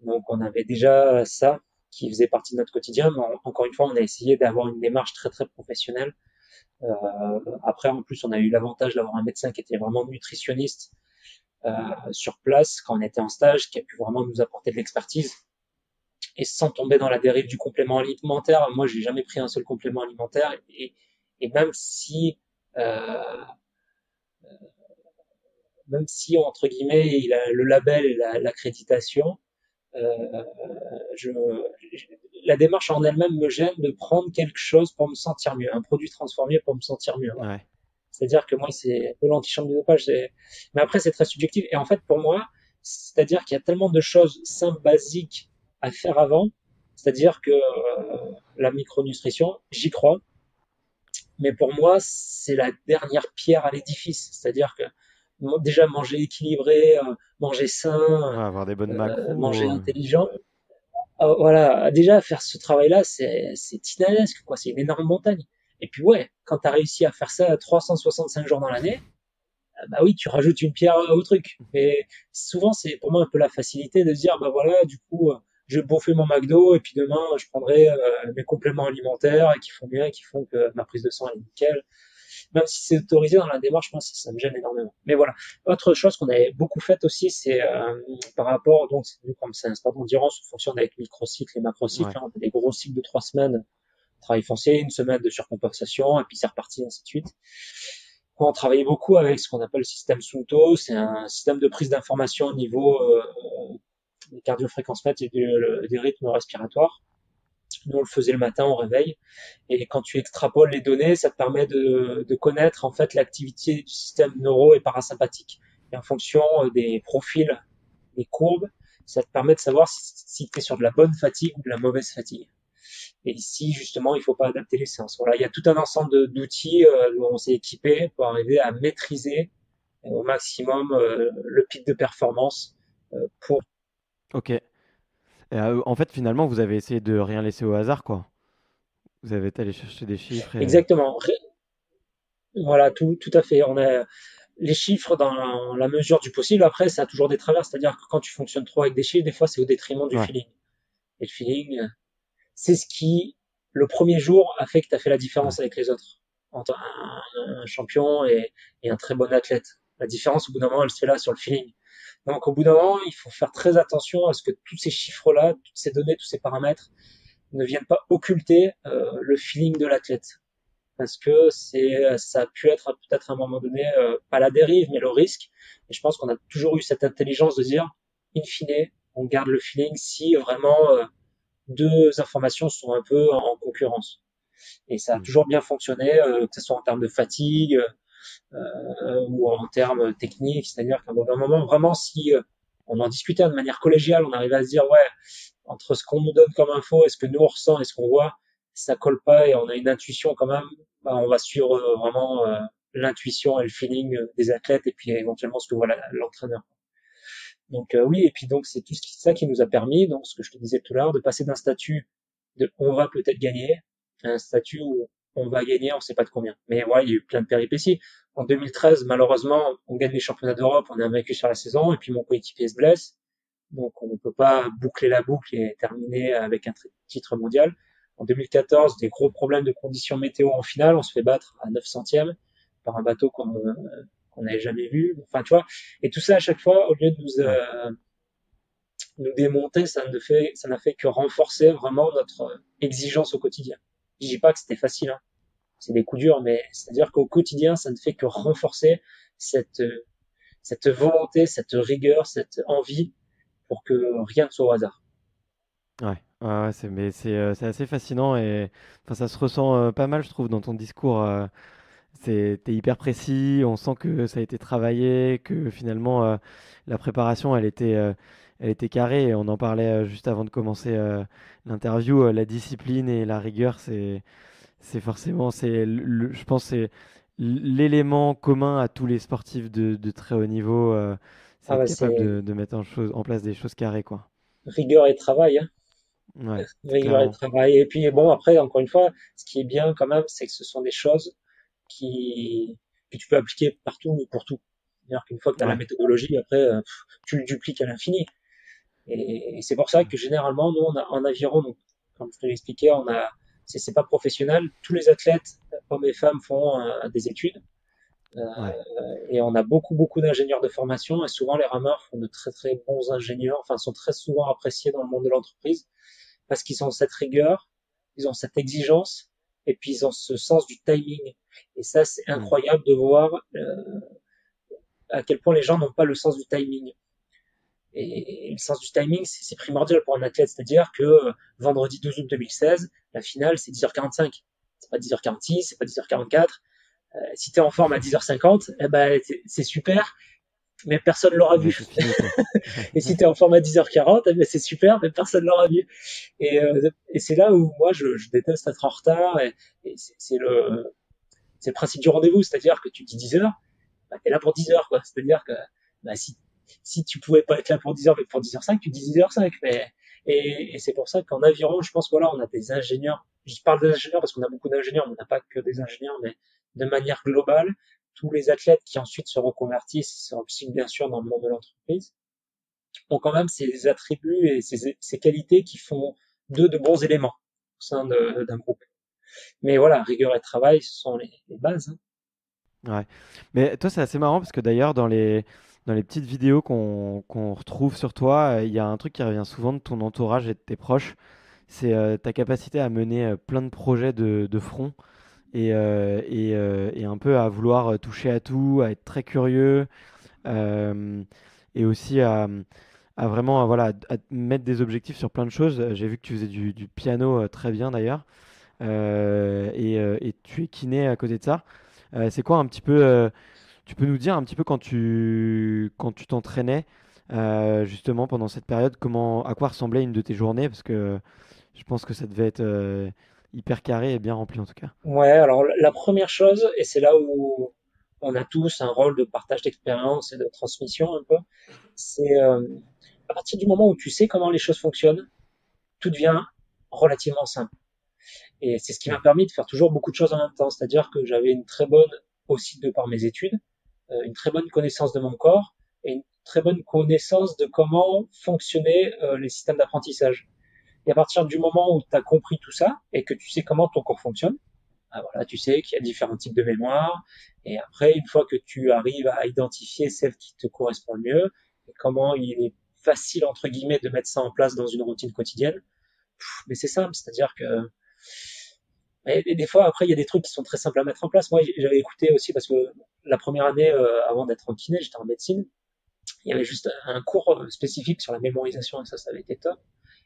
Speaker 2: Donc, on avait déjà ça qui faisait partie de notre quotidien. Mais encore une fois, on a essayé d'avoir une démarche très très professionnelle. Après, en plus, on a eu l'avantage d'avoir un médecin qui était vraiment nutritionniste sur place quand on était en stage, qui a pu vraiment nous apporter de l'expertise. Et sans tomber dans la dérive du complément alimentaire, moi, j'ai jamais pris un seul complément alimentaire. Et euh, même si entre guillemets, il a le label et l'accréditation, euh, je, la démarche en elle-même me gêne de prendre quelque chose pour me sentir mieux, un produit transformé pour me sentir mieux. Voilà.
Speaker 1: Ouais.
Speaker 2: C'est-à-dire que moi, c'est un peu l'antichambre du dopage. Mais après, c'est très subjectif. Et en fait, pour moi, c'est-à-dire qu'il y a tellement de choses simples, basiques à faire avant. C'est-à-dire que la micronutrition, j'y crois. Mais pour moi, c'est la dernière pierre à l'édifice. C'est-à-dire que déjà manger équilibré, manger sain,
Speaker 1: Ouais, avoir des bonnes
Speaker 2: manger
Speaker 1: macros.
Speaker 2: intelligent. Voilà, déjà faire ce travail-là, c'est titanesque, quoi. C'est une énorme montagne. Et puis ouais, quand tu as réussi à faire ça 365 jours dans l'année, bah oui, tu rajoutes une pierre au truc. Mais souvent, c'est pour moi un peu la facilité de se dire, bah voilà, du coup, je vais bouffer mon McDo et puis demain, je prendrai mes compléments alimentaires et qui font bien, et qui font que ma prise de sang est nickel. Même si c'est autorisé dans la démarche, moi, ça me gêne énormément. Mais voilà. Autre chose qu'on avait beaucoup fait aussi, c'est par rapport, donc, comme c'est un sport d'endurance, on fonctionne avec microcycles et macrocycles.
Speaker 1: Ouais.
Speaker 2: Hein, on a des gros cycles de 3 semaines, travail foncier, une semaine de surcompensation, et puis c'est reparti, ainsi de suite. On travaillait beaucoup avec ce qu'on appelle le système Sunto. C'est un système de prise d'information au niveau des cardiofréquencemètres et des rythmes respiratoires. Nous, on le faisait le matin au réveil. Et quand tu extrapoles les données, ça te permet de connaître en fait l'activité du système neuro et parasympathique. Et en fonction des profils, des courbes, ça te permet de savoir si tu es sur de la bonne fatigue ou de la mauvaise fatigue. Et ici, justement, il ne faut pas adapter les séances. Voilà, il y a tout un ensemble d'outils dont on s'est équipé pour arriver à maîtriser au maximum le pic de performance pour
Speaker 1: Ok. Et, en fait, finalement, vous avez essayé de rien laisser au hasard, quoi. Vous avez été allé chercher des chiffres et...
Speaker 2: exactement. Voilà, tout à fait. On a les chiffres dans la mesure du possible. Après, ça a toujours des travers, c'est-à-dire que quand tu fonctionnes trop avec des chiffres, des fois, c'est au détriment du
Speaker 1: Ouais.
Speaker 2: feeling. Et le feeling, c'est ce qui, le premier jour, a fait que tu as fait la
Speaker 1: Ouais.
Speaker 2: différence avec les autres, entre un champion et un très bon athlète. La différence, au bout d'un moment, elle se fait là sur le feeling. Donc, au bout d'un moment, il faut faire très attention à ce que tous ces chiffres-là, toutes ces données, tous ces paramètres ne viennent pas occulter le feeling de l'athlète. Parce que ça a pu être peut-être à un moment donné, pas la dérive, mais le risque. Et je pense qu'on a toujours eu cette intelligence de dire, in fine, on garde le feeling si vraiment deux informations sont un peu en concurrence. Et ça a
Speaker 1: Mm.
Speaker 2: toujours bien fonctionné, que ce soit en termes de fatigue ou en termes techniques. C'est-à-dire qu'à un moment, vraiment, si on en discutait de manière collégiale, on arrivait à se dire, ouais, entre ce qu'on nous donne comme info et ce que nous on ressent et ce qu'on voit, ça colle pas et on a une intuition quand même, bah, on va suivre vraiment l'intuition et le feeling des athlètes et puis éventuellement ce que voit l'entraîneur. Donc oui, et puis donc c'est tout ça qui nous a permis, donc ce que je te disais tout à l'heure, de passer d'un statut de on va peut-être gagner à un statut où on va gagner, on sait pas de combien. Mais ouais, il y a eu plein de péripéties. En 2013, malheureusement, on gagne les championnats d'Europe, on est invaincu sur la saison, et puis mon coéquipier se blesse. Donc on ne peut pas boucler la boucle et terminer avec un titre mondial. En 2014, des gros problèmes de conditions météo en finale, on se fait battre à 9 centièmes. par un bateau qu'on n'avait jamais vu. Enfin, tu vois. Et tout ça, à chaque fois, au lieu de
Speaker 1: Ouais.
Speaker 2: nous démonter, ça n'a fait que renforcer vraiment notre exigence au quotidien. Je dis pas que c'était facile, hein. C'est des coups durs, mais c'est-à-dire qu'au quotidien, ça ne fait que renforcer cette, cette volonté, cette rigueur, cette envie pour que rien ne soit au hasard.
Speaker 1: Ouais, ouais, c'est assez fascinant et enfin, ça se ressent pas mal, je trouve, dans ton discours. T'es hyper précis, on sent que ça a été travaillé, que finalement la préparation elle était carrée. Et on en parlait juste avant de commencer l'interview. La discipline et la rigueur, c'est forcément, je pense, c'est l'élément commun à tous les sportifs de très haut niveau. C'est
Speaker 2: Ah
Speaker 1: être
Speaker 2: bah
Speaker 1: capable
Speaker 2: c'est
Speaker 1: de mettre en place des choses carrées, quoi.
Speaker 2: rigueur et travail, hein.
Speaker 1: Ouais,
Speaker 2: Rigueur et
Speaker 1: clairement.
Speaker 2: travail. Et puis bon, après, encore une fois, ce qui est bien quand même, c'est que ce sont des choses qui que tu peux appliquer partout et pour tout. C'est-à-dire qu'une fois que tu as la
Speaker 1: Ouais.
Speaker 2: méthodologie, après, tu le dupliques à l'infini. Et c'est pour ça que généralement, nous, on a en aviron, donc, comme je te l'expliquais, c'est pas professionnel. Tous les athlètes, hommes et femmes, font des études. Euh,
Speaker 1: Ouais.
Speaker 2: et on a beaucoup d'ingénieurs de formation. Et souvent, les rameurs font de très bons ingénieurs. Enfin, sont très souvent appréciés dans le monde de l'entreprise parce qu'ils ont cette rigueur, ils ont cette exigence, et puis ils ont ce sens du timing. Et ça, c'est
Speaker 1: Hmm.
Speaker 2: incroyable de voir à quel point les gens n'ont pas le sens du timing. Et le sens du timing, c'est primordial pour un athlète. C'est-à-dire que vendredi 12 août 2016, la finale, c'est 10h45. C'est pas 10h46, c'est pas 10h44. Si tu es en forme à 10h50, eh ben, c'est super, mais personne l'aura
Speaker 1: Mais
Speaker 2: vu.
Speaker 1: c'est fini, quoi. Ouais.
Speaker 2: Et si tu es en forme à 10h40, eh ben, c'est super, mais personne l'aura vu. Et c'est là où moi, je déteste être en retard. Et c'est le principe du rendez-vous. C'est-à-dire que tu dis 10h, bah, tu es là pour 10h, quoi. C'est-à-dire que bah, si tu pouvais pas être là pour 10h, mais pour 10h05, tu dis 10h05. Et c'est pour ça qu'en aviron, je pense, voilà, on a des ingénieurs. Je parle des ingénieurs parce qu'on a beaucoup d'ingénieurs, on n'a pas que des ingénieurs, mais de manière globale, tous les athlètes qui ensuite se reconvertissent, aussi bien sûr dans le monde de l'entreprise, ont quand même ces attributs et ces qualités qui font d'eux de bons éléments au sein d'un groupe. Mais voilà, rigueur et travail, ce sont les bases, hein.
Speaker 1: Ouais. Mais toi, c'est assez marrant parce que d'ailleurs, dans les petites vidéos qu'on retrouve sur toi, il y a un truc qui revient souvent de ton entourage et de tes proches. C'est ta capacité à mener plein de projets de front et un peu à vouloir toucher à tout, à être très curieux euh, et aussi à vraiment voilà, à mettre des objectifs sur plein de choses. J'ai vu que tu faisais du piano très bien d'ailleurs et tu es kiné à côté de ça. C'est quoi un petit peu, tu peux nous dire un petit peu quand tu t'entraînais justement pendant cette période, à quoi ressemblait une de tes journées? Parce que je pense que ça devait être hyper carré et bien rempli en tout cas.
Speaker 2: Ouais, alors la première chose, et c'est là où on a tous un rôle de partage d'expérience et de transmission un peu, c'est à partir du moment où tu sais comment les choses fonctionnent, tout devient relativement simple. Et c'est ce qui m'a
Speaker 1: Hmm.
Speaker 2: permis de faire toujours beaucoup de choses en même temps. C'est-à-dire que j'avais une très bonne, aussi de par mes études, une très bonne connaissance de mon corps et une très bonne connaissance de comment fonctionnaient les systèmes d'apprentissage. Et à partir du moment où tu as compris tout ça et que tu sais comment ton corps fonctionne, ah, voilà, tu sais qu'il y a différents types de mémoire. Et après, une fois que tu arrives à identifier celle qui te correspond le mieux et comment il est facile, entre guillemets, de mettre ça en place dans une routine quotidienne, mais c'est simple, c'est-à-dire que et des fois, après, il y a des trucs qui sont très simples à mettre en place. Moi, j'avais écouté aussi parce que la première année, avant d'être en kiné, j'étais en médecine. Il y avait juste un cours spécifique sur la mémorisation et ça avait été top.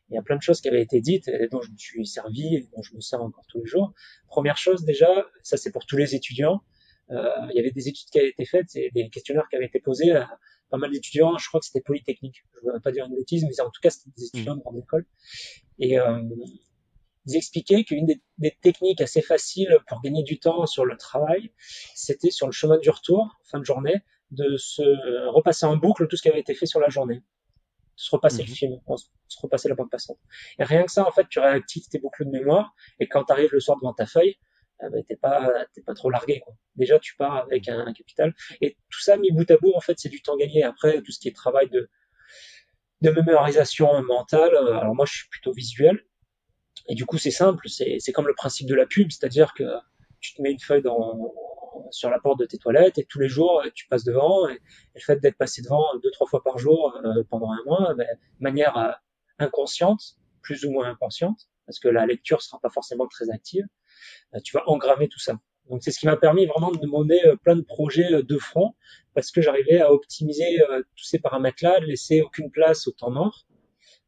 Speaker 2: Il y a plein de choses qui avaient été dites et dont je me suis servi et dont je me sers encore tous les jours. Première chose déjà, ça c'est pour tous les étudiants. Il y avait des études qui avaient été faites, et des questionnaires qui avaient été posés à pas mal d'étudiants. Je crois que c'était Polytechnique. Je ne veux pas dire une bêtise, mais en tout cas c'était des
Speaker 1: Hmm.
Speaker 2: étudiants de grande école. Et ils expliquaient qu'une des techniques assez faciles pour gagner du temps sur le travail, c'était sur le chemin du retour, fin de journée, de se repasser en boucle tout ce qui avait été fait sur la journée, se repasser le
Speaker 1: Mhm.
Speaker 2: film, se repasser la bande passante. Et rien que ça, en fait, tu réactives tes boucles de mémoire, et quand tu arrives le soir devant ta feuille, ben, t'es pas trop largué, quoi. Déjà, tu pars avec un capital. Et tout ça, mis bout à bout, en fait, c'est du temps gagné. Après, tout ce qui est travail de mémorisation mentale, alors moi, je suis plutôt visuel, et du coup, c'est simple, c'est comme le principe de la pub, c'est-à-dire que tu te mets une feuille sur la porte de tes toilettes et tous les jours tu passes devant et le fait d'être passé devant 2-3 fois par jour pendant un mois, de manière inconsciente, plus ou moins inconsciente, parce que la lecture sera pas forcément très active, tu vas engrammer tout ça. Donc c'est ce qui m'a permis vraiment de demander plein de projets de front, parce que j'arrivais à optimiser tous ces paramètres-là, de laisser aucune place au temps mort,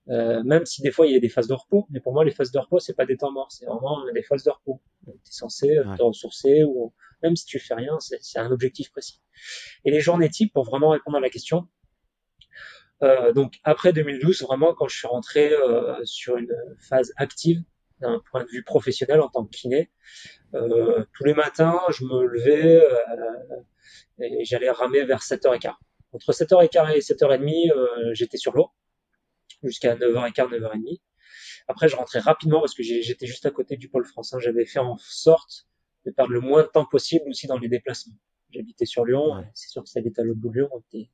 Speaker 2: même si des fois il y a des phases de repos, mais pour moi les phases de repos c'est pas des temps morts, c'est vraiment des phases de repos. Tu es censé te ressourcer, ou même si tu fais rien, c'est un objectif précis. Et les journées types, pour vraiment répondre à la question, donc après 2012, vraiment quand je suis rentré sur une phase active d'un point de vue professionnel en tant que kiné, tous les matins je me levais et j'allais ramer vers 7h15. Entre 7h15 et 7h30, j'étais sur l'eau jusqu'à 9h15, 9h30. Après, je rentrais rapidement parce que j'étais juste à côté du pôle France. J'avais fait en sorte de perdre le moins de temps possible aussi dans les déplacements. J'habitais sur Lyon. Ouais. C'est sûr que si t'habites à l'autre bout de Lyon, t'es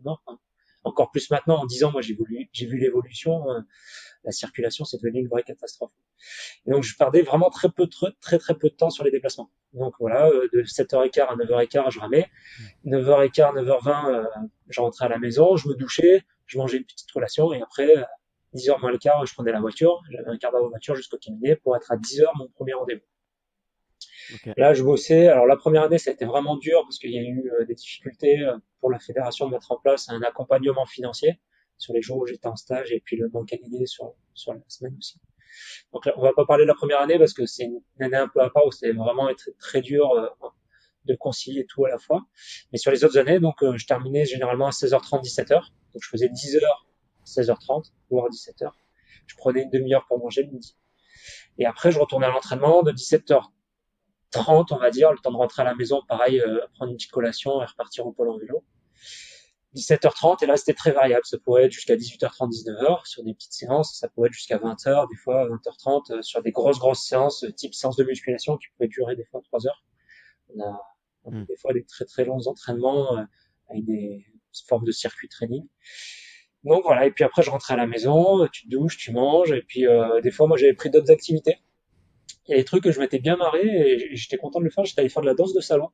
Speaker 2: mort. Hein. Encore plus maintenant, en 10 ans, moi j'ai vu l'évolution. La circulation, c'est devenu une vraie catastrophe. Et donc, je perdais vraiment très peu de temps sur les déplacements. Donc voilà, de 7h15 à 9h15, je ramais. 9h15, 9h20, je rentrais à la maison, je me douchais, je mangeais une petite collation et après, 10h moins le quart, je prenais la voiture. J'avais un quart d'heure de voiture jusqu'au cabinet pour être à 10h mon premier rendez-vous. Okay. Là, je bossais. Alors, la première année, ça a été vraiment dur parce qu'il y a eu des difficultés pour la fédération de mettre en place un accompagnement financier sur les jours où j'étais en stage et puis le manque à gagner sur la semaine aussi. Donc là, on va pas parler de la première année parce que c'est une année un peu à part où c'était vraiment très dur de concilier tout à la fois. Mais sur les autres années, donc je terminais généralement à 16h30, 17h. Donc je faisais 10h, 16h30, voire 17h. Je prenais une demi-heure pour manger le midi. Et après, je retournais à l'entraînement de 17h30, on va dire, le temps de rentrer à la maison, pareil, prendre une petite collation et repartir au pôle en vélo. 17h30, et là c'était très variable, ça pouvait être jusqu'à 18h30, 19h sur des petites séances, ça pouvait être jusqu'à 20h, des fois 20h30 sur des grosses séances, type séance de musculation qui pouvaient durer des fois 3 heures. On a des fois des très longs entraînements avec des formes de circuit training. Donc voilà, et puis après je rentrais à la maison, tu te douches, tu manges, et puis des fois moi j'avais pris d'autres activités. Il y a des trucs que je m'étais bien marré et j'étais content de le faire, j'étais allé faire de la danse de salon.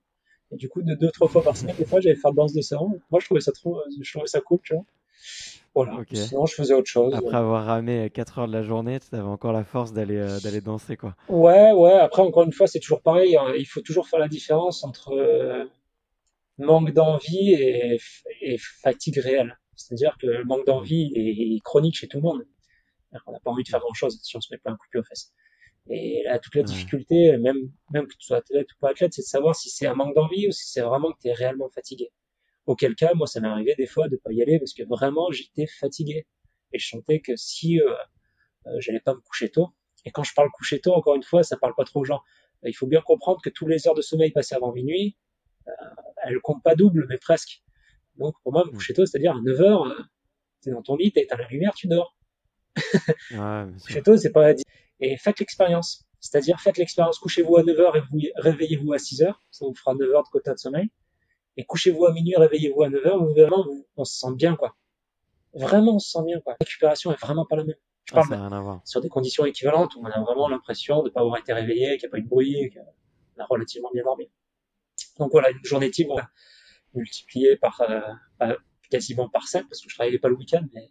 Speaker 2: Et du coup, 2-3 fois par semaine, des fois, j'allais faire de danse de salon. Moi, je trouvais ça cool, tu vois. Voilà. Okay. Sinon, je faisais autre chose.
Speaker 1: Après avoir ramé 4 heures de la journée, tu avais encore la force d'aller danser, quoi.
Speaker 2: Ouais. Après, encore une fois, c'est toujours pareil. Hein. Il faut toujours faire la différence entre manque d'envie et fatigue réelle. C'est-à-dire que le manque d'envie est chronique chez tout le monde. On n'a pas envie de faire grand-chose si on se met pas un coup de pied aux fesses. Et là, toute la difficulté, même que tu sois athlète ou pas athlète, c'est de savoir si c'est un manque d'envie ou si c'est vraiment que tu es réellement fatigué. Auquel cas, moi, ça m'est arrivé des fois de pas y aller parce que vraiment, j'étais fatigué. Et je sentais que si j'allais pas me coucher tôt, et quand je parle coucher tôt, encore une fois, ça parle pas trop aux gens. Il faut bien comprendre que toutes les heures de sommeil passées avant minuit, elles comptent pas double, mais presque. Donc, pour moi, me coucher tôt, c'est-à-dire à 9h, t'es dans ton lit, t'éteins la lumière, tu dors. Coucher tôt, c'est pas... Et faites l'expérience. C'est-à-dire, faites l'expérience, couchez-vous à 9h et vous réveillez-vous à 6h. Ça vous fera 9h de quota de sommeil. Et couchez-vous à minuit, réveillez-vous à 9h. Vraiment, on se sent bien, quoi. Vraiment, on se sent bien, quoi. La récupération est vraiment pas la même. Je parle
Speaker 1: ça n'a rien à voir.
Speaker 2: Sur des conditions équivalentes où on a vraiment l'impression de ne pas avoir été réveillé, qu'il n'y a pas eu de bruit, qu'on a relativement bien dormi. Donc voilà, une journée type, on va multiplier par, quasiment par 7, parce que je travaillais pas le week-end, mais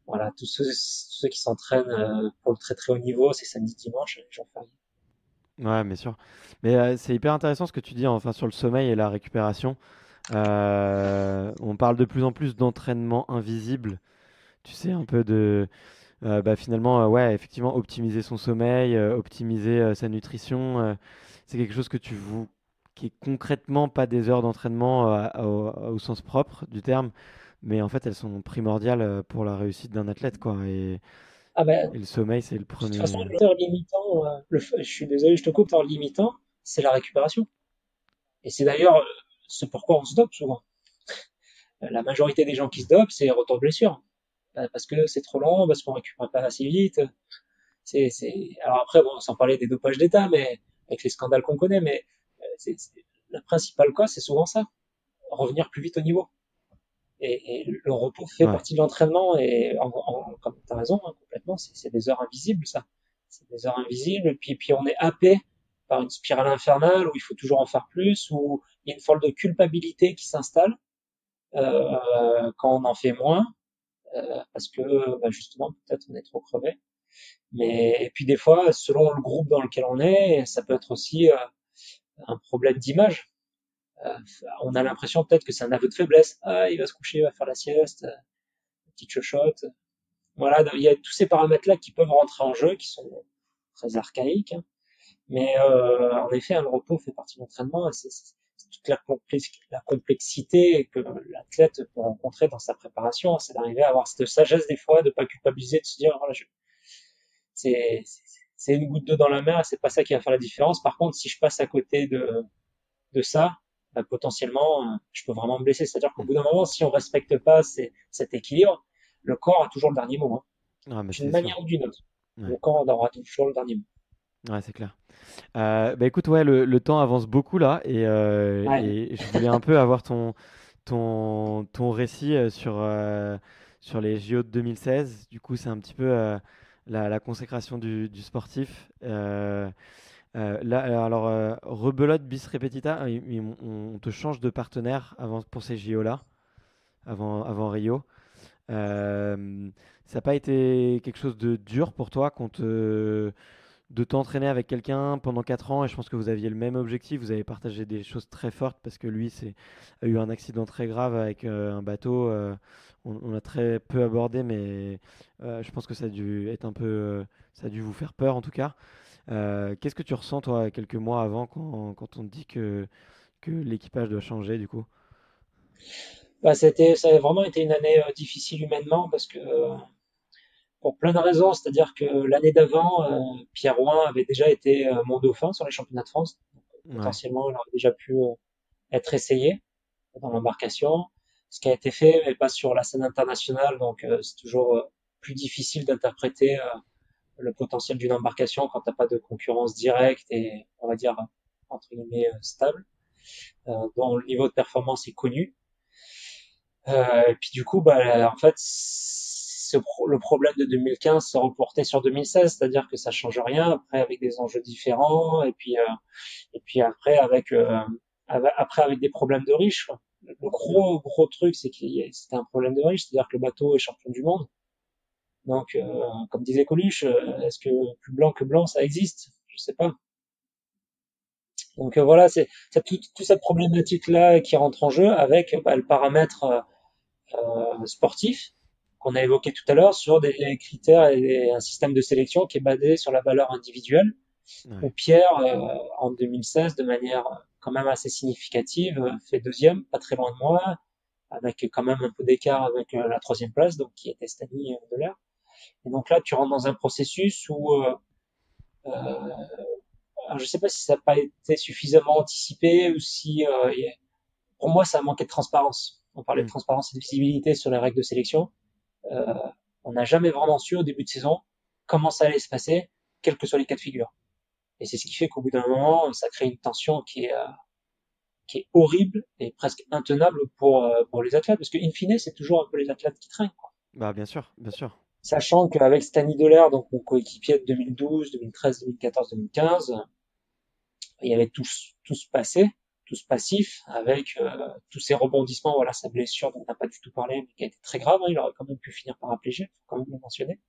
Speaker 2: voilà, tous ceux qui s'entraînent pour le très haut niveau, c'est samedi, dimanche, j'en fais rien.
Speaker 1: Ouais, bien sûr. Mais c'est hyper intéressant ce que tu dis, enfin, sur le sommeil et la récupération. On parle de plus en plus d'entraînement invisible. Tu sais, un peu de... finalement, ouais, effectivement, optimiser son sommeil, optimiser sa nutrition, c'est quelque chose qui est concrètement pas des heures d'entraînement au sens propre du terme, mais en fait, elles sont primordiales pour la réussite d'un athlète, quoi. Et le sommeil, c'est le premier.
Speaker 2: De toute façon, le facteur limitant, je suis désolé, je te coupe, le limitant, c'est la récupération. Et c'est d'ailleurs ce pourquoi on se dope souvent. La majorité des gens qui se dopent, c'est retour de blessure. Parce que c'est trop long, parce qu'on récupère pas assez vite. Alors après, bon, sans parler des dopages d'État, mais avec les scandales qu'on connaît, mais la principale cause, c'est souvent ça. Revenir plus vite au niveau. Et le repos fait partie de l'entraînement, et comme tu as raison, hein, complètement, c'est des heures invisibles, ça. C'est des heures invisibles, puis on est happé par une spirale infernale où il faut toujours en faire plus, où il y a une forme de culpabilité qui s'installe quand on en fait moins, parce que bah, justement peut-être on est trop crevé. Mais et puis des fois, selon le groupe dans lequel on est, ça peut être aussi un problème d'image. Euh, on a l'impression peut-être que c'est un aveu de faiblesse. Ah, il va se coucher, il va faire la sieste, petite chochotte. Voilà, il y a tous ces paramètres-là qui peuvent rentrer en jeu, qui sont très archaïques. Hein. Mais en effet, le repos fait partie de l'entraînement. Et c'est toute la complexité que l'athlète peut rencontrer dans sa préparation. C'est d'arriver à avoir cette sagesse des fois, de pas culpabiliser, de se dire, voilà, c'est c'est une goutte d'eau dans la mer, c'est pas ça qui va faire la différence. Par contre, si je passe à côté de ça, bah, potentiellement, je peux vraiment me blesser. C'est-à-dire qu'au bout d'un moment, si on respecte pas cet équilibre, le corps a toujours le dernier mot, hein.
Speaker 1: Ah, mais
Speaker 2: D'une
Speaker 1: c'est sûr.
Speaker 2: manière ou d'une autre. Le
Speaker 1: Ouais,
Speaker 2: corps aura toujours le dernier mot.
Speaker 1: ouais, c'est clair. Bah écoute, ouais, le temps avance beaucoup là
Speaker 2: Ouais.
Speaker 1: et je voulais un peu avoir ton récit sur les JO de 2016. Du coup, c'est un petit peu la consécration du sportif. Là, alors, rebelote bis repetita, on te change de partenaire pour ces JO-là, avant Rio. Euh, Ça n'a pas été quelque chose de dur pour toi de t'entraîner avec quelqu'un pendant 4 ans et je pense que vous aviez le même objectif, vous avez partagé des choses très fortes parce que lui a eu un accident très grave avec un bateau. On a très peu abordé, mais je pense que ça a dû être un peu, ça a dû vous faire peur en tout cas. Qu'est-ce que tu ressens toi quelques mois avant quand on te dit que l'équipage doit changer du coup?
Speaker 2: Bah, ça a vraiment été une année difficile humainement parce que pour plein de raisons, c'est-à-dire que l'année d'avant, Pierre Rouen avait déjà été mon dauphin sur les championnats de France.
Speaker 1: Ouais,
Speaker 2: Potentiellement, il aurait déjà pu être essayé dans l'embarcation. Ce qui a été fait, mais pas sur la scène internationale, donc c'est toujours plus difficile d'interpréter le potentiel d'une embarcation quand t'as pas de concurrence directe et on va dire entre guillemets stable, dont le niveau de performance est connu. Et puis du coup, bah, en fait, le problème de 2015 se reportait sur 2016, c'est-à-dire que ça change rien après avec des enjeux différents, et puis après après avec des problèmes de riches. Quoi. Le gros truc, c'est que c'était un problème de riches, c'est-à-dire que le bateau est champion du monde. Donc, comme disait Coluche, est-ce que plus blanc que blanc, ça existe? Je sais pas. Donc voilà, c'est toute cette problématique-là qui rentre en jeu avec bah, le paramètre sportif qu'on a évoqué tout à l'heure sur des critères et un système de sélection qui est basé sur la valeur individuelle. Où
Speaker 1: ouais.
Speaker 2: Pierre, en 2016, de manière quand même assez significative, fait deuxième, pas très loin de moi, avec quand même un peu d'écart avec la troisième place, donc qui était Stani Doller. Et donc là, tu rentres dans un processus où je sais pas si ça n'a pas été suffisamment anticipé ou si pour moi ça a manqué de transparence. On parlait de
Speaker 1: Hmm.
Speaker 2: transparence et de visibilité sur les règles de sélection. Euh, on n'a jamais vraiment su au début de saison comment ça allait se passer, quels que soient les cas de figure. Et c'est ce qui fait qu'au bout d'un moment, ça crée une tension qui est horrible et presque intenable pour les athlètes, parce que in fine, c'est toujours un peu les athlètes qui traînent, quoi.
Speaker 1: Bah bien sûr, bien sûr.
Speaker 2: Sachant qu'avec Stani Doller, donc mon coéquipier de 2012, 2013, 2014, 2015, il y avait tout ce passé, tout ce passif, avec tous ces rebondissements, voilà, sa blessure dont on n'a pas du tout parlé, mais qui a été très grave, hein, il aurait quand même pu finir paraplégique, faut quand même le mentionner.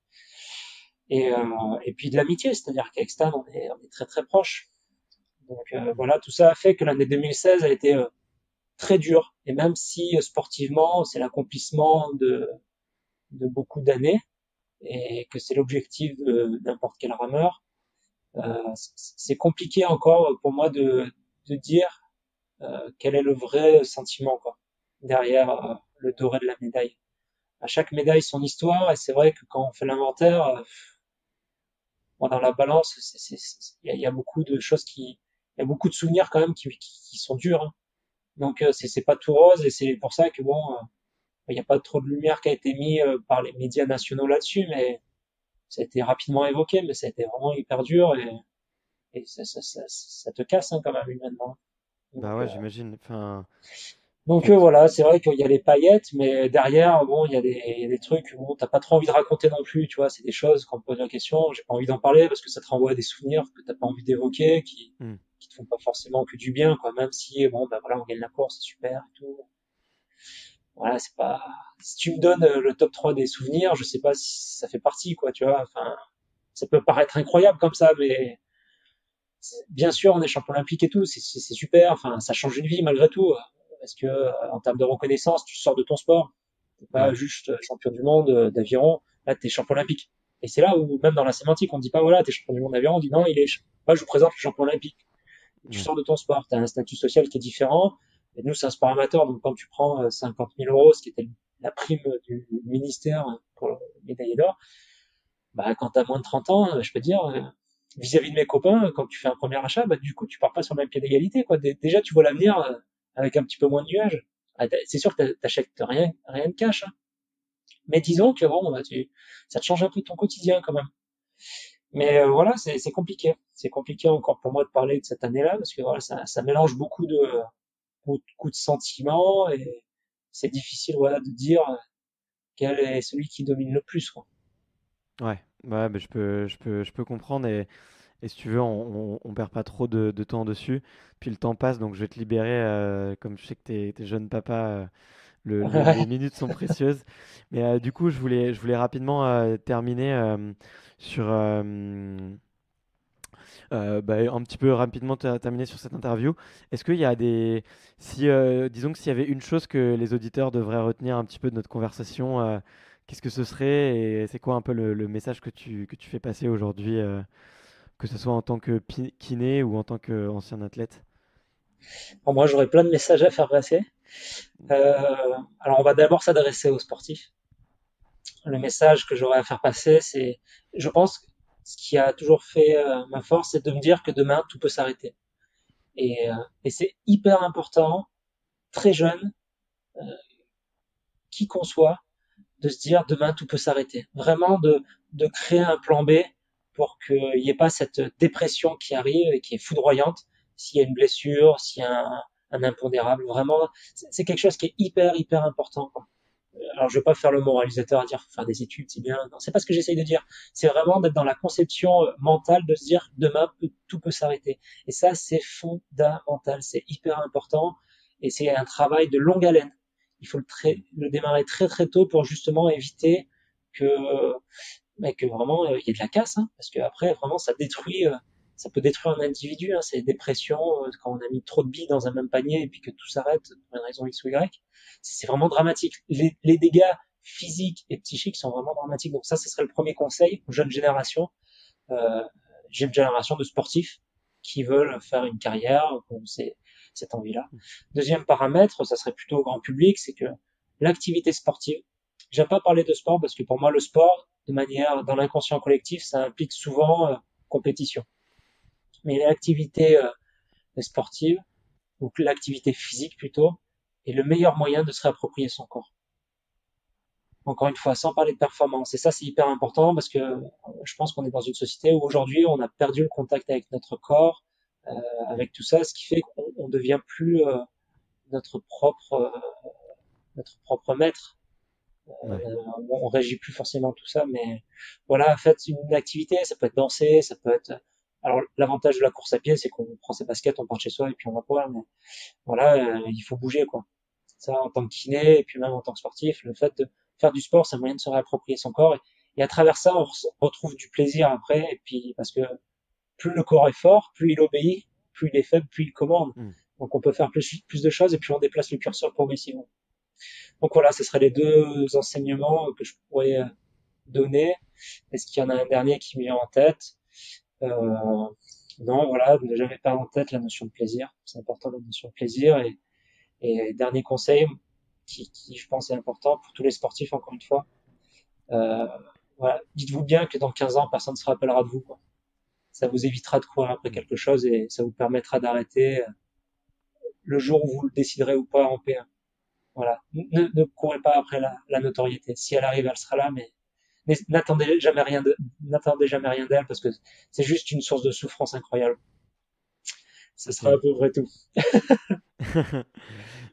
Speaker 2: Et puis de l'amitié, c'est-à-dire qu'avec Stan, on est très très proches. Donc
Speaker 1: Hmm.
Speaker 2: voilà, tout ça a fait que l'année 2016 a été très dure. Et même si sportivement, c'est l'accomplissement de beaucoup d'années et que c'est l'objectif de n'importe quel rameur, c'est compliqué encore pour moi de dire quel est le vrai sentiment quoi, derrière le doré de la médaille. À chaque médaille, son histoire, et c'est vrai que quand on fait l'inventaire, bon, dans la balance, il y a beaucoup de choses il y a beaucoup de souvenirs quand même qui sont durs. Hein. Donc c'est pas tout rose et c'est pour ça que bon, il n'y a pas trop de lumière qui a été mise par les médias nationaux là-dessus, mais ça a été rapidement évoqué, mais ça a été vraiment hyper dur et ça te casse hein, quand même humainement.
Speaker 1: Bah
Speaker 2: Donc
Speaker 1: ouais, j'imagine. Enfin,
Speaker 2: Donc
Speaker 1: Donc,
Speaker 2: voilà, c'est vrai qu'il y a les paillettes, mais derrière, bon, il y a des trucs où t'as pas trop envie de raconter non plus, tu vois, c'est des choses quand on me pose la question, j'ai pas envie d'en parler parce que ça te renvoie à des souvenirs que t'as pas envie d'évoquer,
Speaker 1: hmm,
Speaker 2: qui te font pas forcément que du bien, quoi, même si, bon, ben voilà, on gagne la course, c'est super et tout. Voilà, c'est pas, si tu me donnes le top 3 des souvenirs, je sais pas si ça fait partie, quoi, tu vois, enfin, ça peut paraître incroyable comme ça, mais bien sûr, on est champion olympique et tout, c'est super, enfin, ça change une vie malgré tout, parce que, en termes de reconnaissance, tu sors de ton sport, t'es pas
Speaker 1: ouais,
Speaker 2: juste champion du monde d'aviron, là, t'es champion olympique. Et c'est là où, même dans la sémantique, on dit pas, voilà, t'es champion du monde d'aviron, on dit non, moi, je vous présente le champion olympique. Tu
Speaker 1: ouais,
Speaker 2: sors de ton sport, tu as un statut social qui est différent. Et nous, c'est un sport amateur, donc quand tu prends 50 000 euros, ce qui était la prime du ministère pour le médaillé d'or, bah, quand tu as moins de 30 ans, je peux te dire, vis-à-vis de mes copains, quand tu fais un premier achat, bah, du coup, tu pars pas sur le même pied d'égalité, quoi. Déjà, tu vois l'avenir avec un petit peu moins de nuages. Ah, c'est sûr que t'achètes rien de cash, hein. Mais disons que bon, bah, ça te change un peu ton quotidien quand même. Mais voilà, c'est compliqué. C'est compliqué encore pour moi de parler de cette année-là parce que voilà, ça mélange beaucoup de sentiments et c'est difficile voilà de dire quel est celui qui domine le plus quoi.
Speaker 1: ouais, ouais, mais je peux comprendre et si tu veux, on perd pas trop de temps dessus. Puis le temps passe, donc je vais te libérer. Comme je sais que t'es jeune papa, les minutes sont précieuses. Mais du coup, je voulais rapidement terminer sur bah, un petit peu rapidement terminer sur cette interview. Est-ce qu'il y a des, si disons que s'il y avait une chose que les auditeurs devraient retenir un petit peu de notre conversation, qu'est-ce que ce serait et c'est quoi un peu le message que tu fais passer aujourd'hui, que ce soit en tant que kiné ou en tant qu'ancien athlète?
Speaker 2: Bon, moi j'aurais plein de messages à faire passer. Euh, alors on va d'abord s'adresser aux sportifs. Le message que j'aurais à faire passer, c'est, je pense, que ce qui a toujours fait ma force, c'est de me dire que demain tout peut s'arrêter. Et c'est hyper important, très jeune, qui qu'on soit, de se dire demain tout peut s'arrêter. Vraiment de créer un plan B pour qu'il n'y ait pas cette dépression qui arrive et qui est foudroyante s'il y a une blessure, s'il y a un impondérable. Vraiment, c'est quelque chose qui est hyper important, quoi. Alors je vais pas faire le moralisateur à dire faut faire des études, c'est bien. Non, c'est pas ce que j'essaye de dire. C'est vraiment d'être dans la conception mentale de se dire demain tout peut s'arrêter. Et ça c'est fondamental, c'est hyper important et c'est un travail de longue haleine. Il faut le démarrer très tôt pour justement éviter que que vraiment il y ait de la casse, hein, parce que après vraiment ça peut détruire un individu, hein, c'est dépression quand on a mis trop de billes dans un même panier et puis que tout s'arrête pour une raison X ou Y. C'est vraiment dramatique. Les dégâts physiques et psychiques sont vraiment dramatiques. Donc ça, ce serait le premier conseil aux jeunes générations, euh, jeune génération de sportifs qui veulent faire une carrière, ont cette envie-là. Deuxième paramètre, ça serait plutôt au grand public, c'est que l'activité sportive, j'aime pas parler de sport parce que pour moi le sport, de manière dans l'inconscient collectif, ça implique souvent compétition. Mais l'activité sportive, ou l'activité physique plutôt, est le meilleur moyen de se réapproprier son corps. Encore une fois, sans parler de performance. Et ça, c'est hyper important parce que je pense qu'on est dans une société où aujourd'hui, on a perdu le contact avec notre corps, avec tout ça, ce qui fait qu'on devient plus notre propre euh, notre propre maître.
Speaker 1: Ouais.
Speaker 2: On régit plus forcément tout ça, mais voilà, faites une activité, ça peut être danser, ça peut être. Alors l'avantage de la course à pied, c'est qu'on prend ses baskets, on part chez soi et puis on va courir, mais voilà, il faut bouger quoi. Ça, en tant que kiné et puis même en tant que sportif, le fait de faire du sport, c'est un moyen de se réapproprier son corps et à travers ça, on retrouve du plaisir après et puis parce que plus le corps est fort, plus il obéit, plus il est faible, plus il commande.
Speaker 1: Hmm.
Speaker 2: Donc on peut faire plus de choses et puis on déplace le curseur progressivement. Donc voilà, ce seraient les deux enseignements que je pourrais donner. Est-ce qu'il y en a un dernier qui me vient en tête? Non, voilà, ne jamais perdre en tête la notion de plaisir. C'est important la notion de plaisir. Et dernier conseil qui, je pense, est important pour tous les sportifs, encore une fois. Euh, voilà, dites-vous bien que dans 15 ans, personne ne se rappellera de vous, quoi. Ça vous évitera de courir après
Speaker 1: Hmm.
Speaker 2: quelque chose et ça vous permettra d'arrêter le jour où vous le déciderez ou pas en P1. Voilà. Ne courez pas après la notoriété. Si elle arrive, elle sera là, mais n'attendez jamais rien d'elle parce que c'est juste une source de souffrance incroyable. Ce
Speaker 1: Ok.
Speaker 2: sera à peu près tout.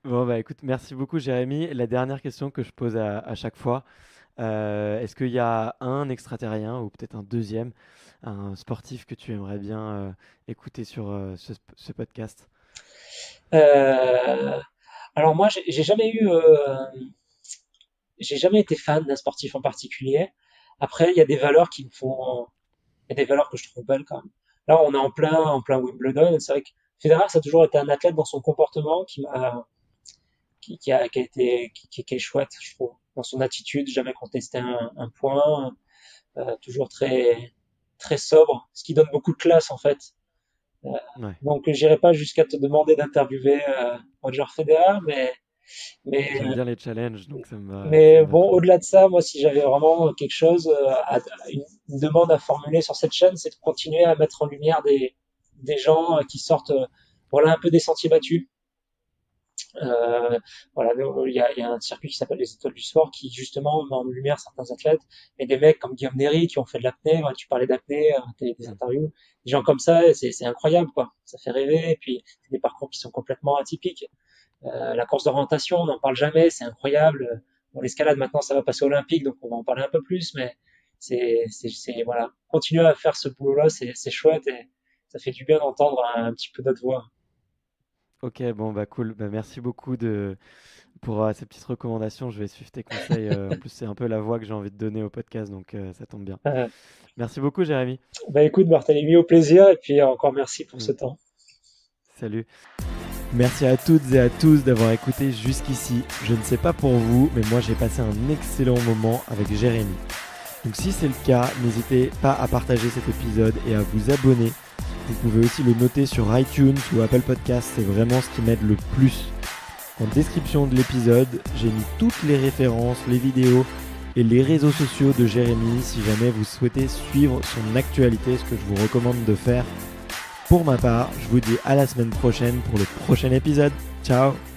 Speaker 1: Bon, bah écoute, merci beaucoup, Jérémy. La dernière question que je pose à chaque fois, est-ce qu'il y a un extraterrien ou peut-être un deuxième, un sportif que tu aimerais bien écouter sur ce podcast?
Speaker 2: Euh, alors moi, j'ai jamais été fan d'un sportif en particulier. Après, il y a des valeurs qui me font, il y a des valeurs que je trouve belles quand même. Là, on est en plein Wimbledon. C'est vrai que Federer, ça a toujours été un athlète dans son comportement qui est chouette, je trouve. Dans son attitude, jamais contesté un point, toujours très, très sobre, ce qui donne beaucoup de classe en fait. Euh,
Speaker 1: Ouais,
Speaker 2: donc, j'irai pas jusqu'à te demander d'interviewer Roger Federer, mais,
Speaker 1: j'aime bien les challenges, donc ça
Speaker 2: mais
Speaker 1: me va
Speaker 2: bon,
Speaker 1: très bien.
Speaker 2: au-delà de ça, moi, si j'avais vraiment quelque chose, une demande à formuler sur cette chaîne, c'est de continuer à mettre en lumière des gens qui sortent, voilà, un peu des sentiers battus. Voilà, il y a un circuit qui s'appelle les Étoiles du Sport qui justement met en lumière certains athlètes, mais des mecs comme Guillaume Néry qui ont fait de l'apnée. Ouais, tu parlais d'apnée, des
Speaker 1: Mm.
Speaker 2: interviews, des gens comme ça, c'est incroyable quoi. Ça fait rêver. Et puis c'est des parcours qui sont complètement atypiques. La course d'orientation, on n'en parle jamais, c'est incroyable. Bon, l'escalade maintenant, ça va passer olympique, donc on va en parler un peu plus, mais voilà, continuer à faire ce boulot-là, c'est chouette et ça fait du bien d'entendre un petit peu notre voix.
Speaker 1: Ok, bon, bah cool. Bah, merci beaucoup pour ces petites recommandations. Je vais suivre tes conseils. En plus, c'est un peu la voix que j'ai envie de donner au podcast, donc ça tombe bien.
Speaker 2: Euh,
Speaker 1: Merci beaucoup, Jérémy.
Speaker 2: Bah écoute, Barthélémy, au plaisir, et puis encore merci pour
Speaker 1: Mm.
Speaker 2: ce temps.
Speaker 1: Salut. Merci à toutes et à tous d'avoir écouté jusqu'ici. Je ne sais pas pour vous, mais moi j'ai passé un excellent moment avec Jérémy. Donc si c'est le cas, n'hésitez pas à partager cet épisode et à vous abonner. Vous pouvez aussi le noter sur iTunes ou Apple Podcast, c'est vraiment ce qui m'aide le plus. En description de l'épisode, j'ai mis toutes les références, les vidéos et les réseaux sociaux de Jérémy si jamais vous souhaitez suivre son actualité, ce que je vous recommande de faire. Pour ma part, je vous dis à la semaine prochaine pour le prochain épisode. Ciao!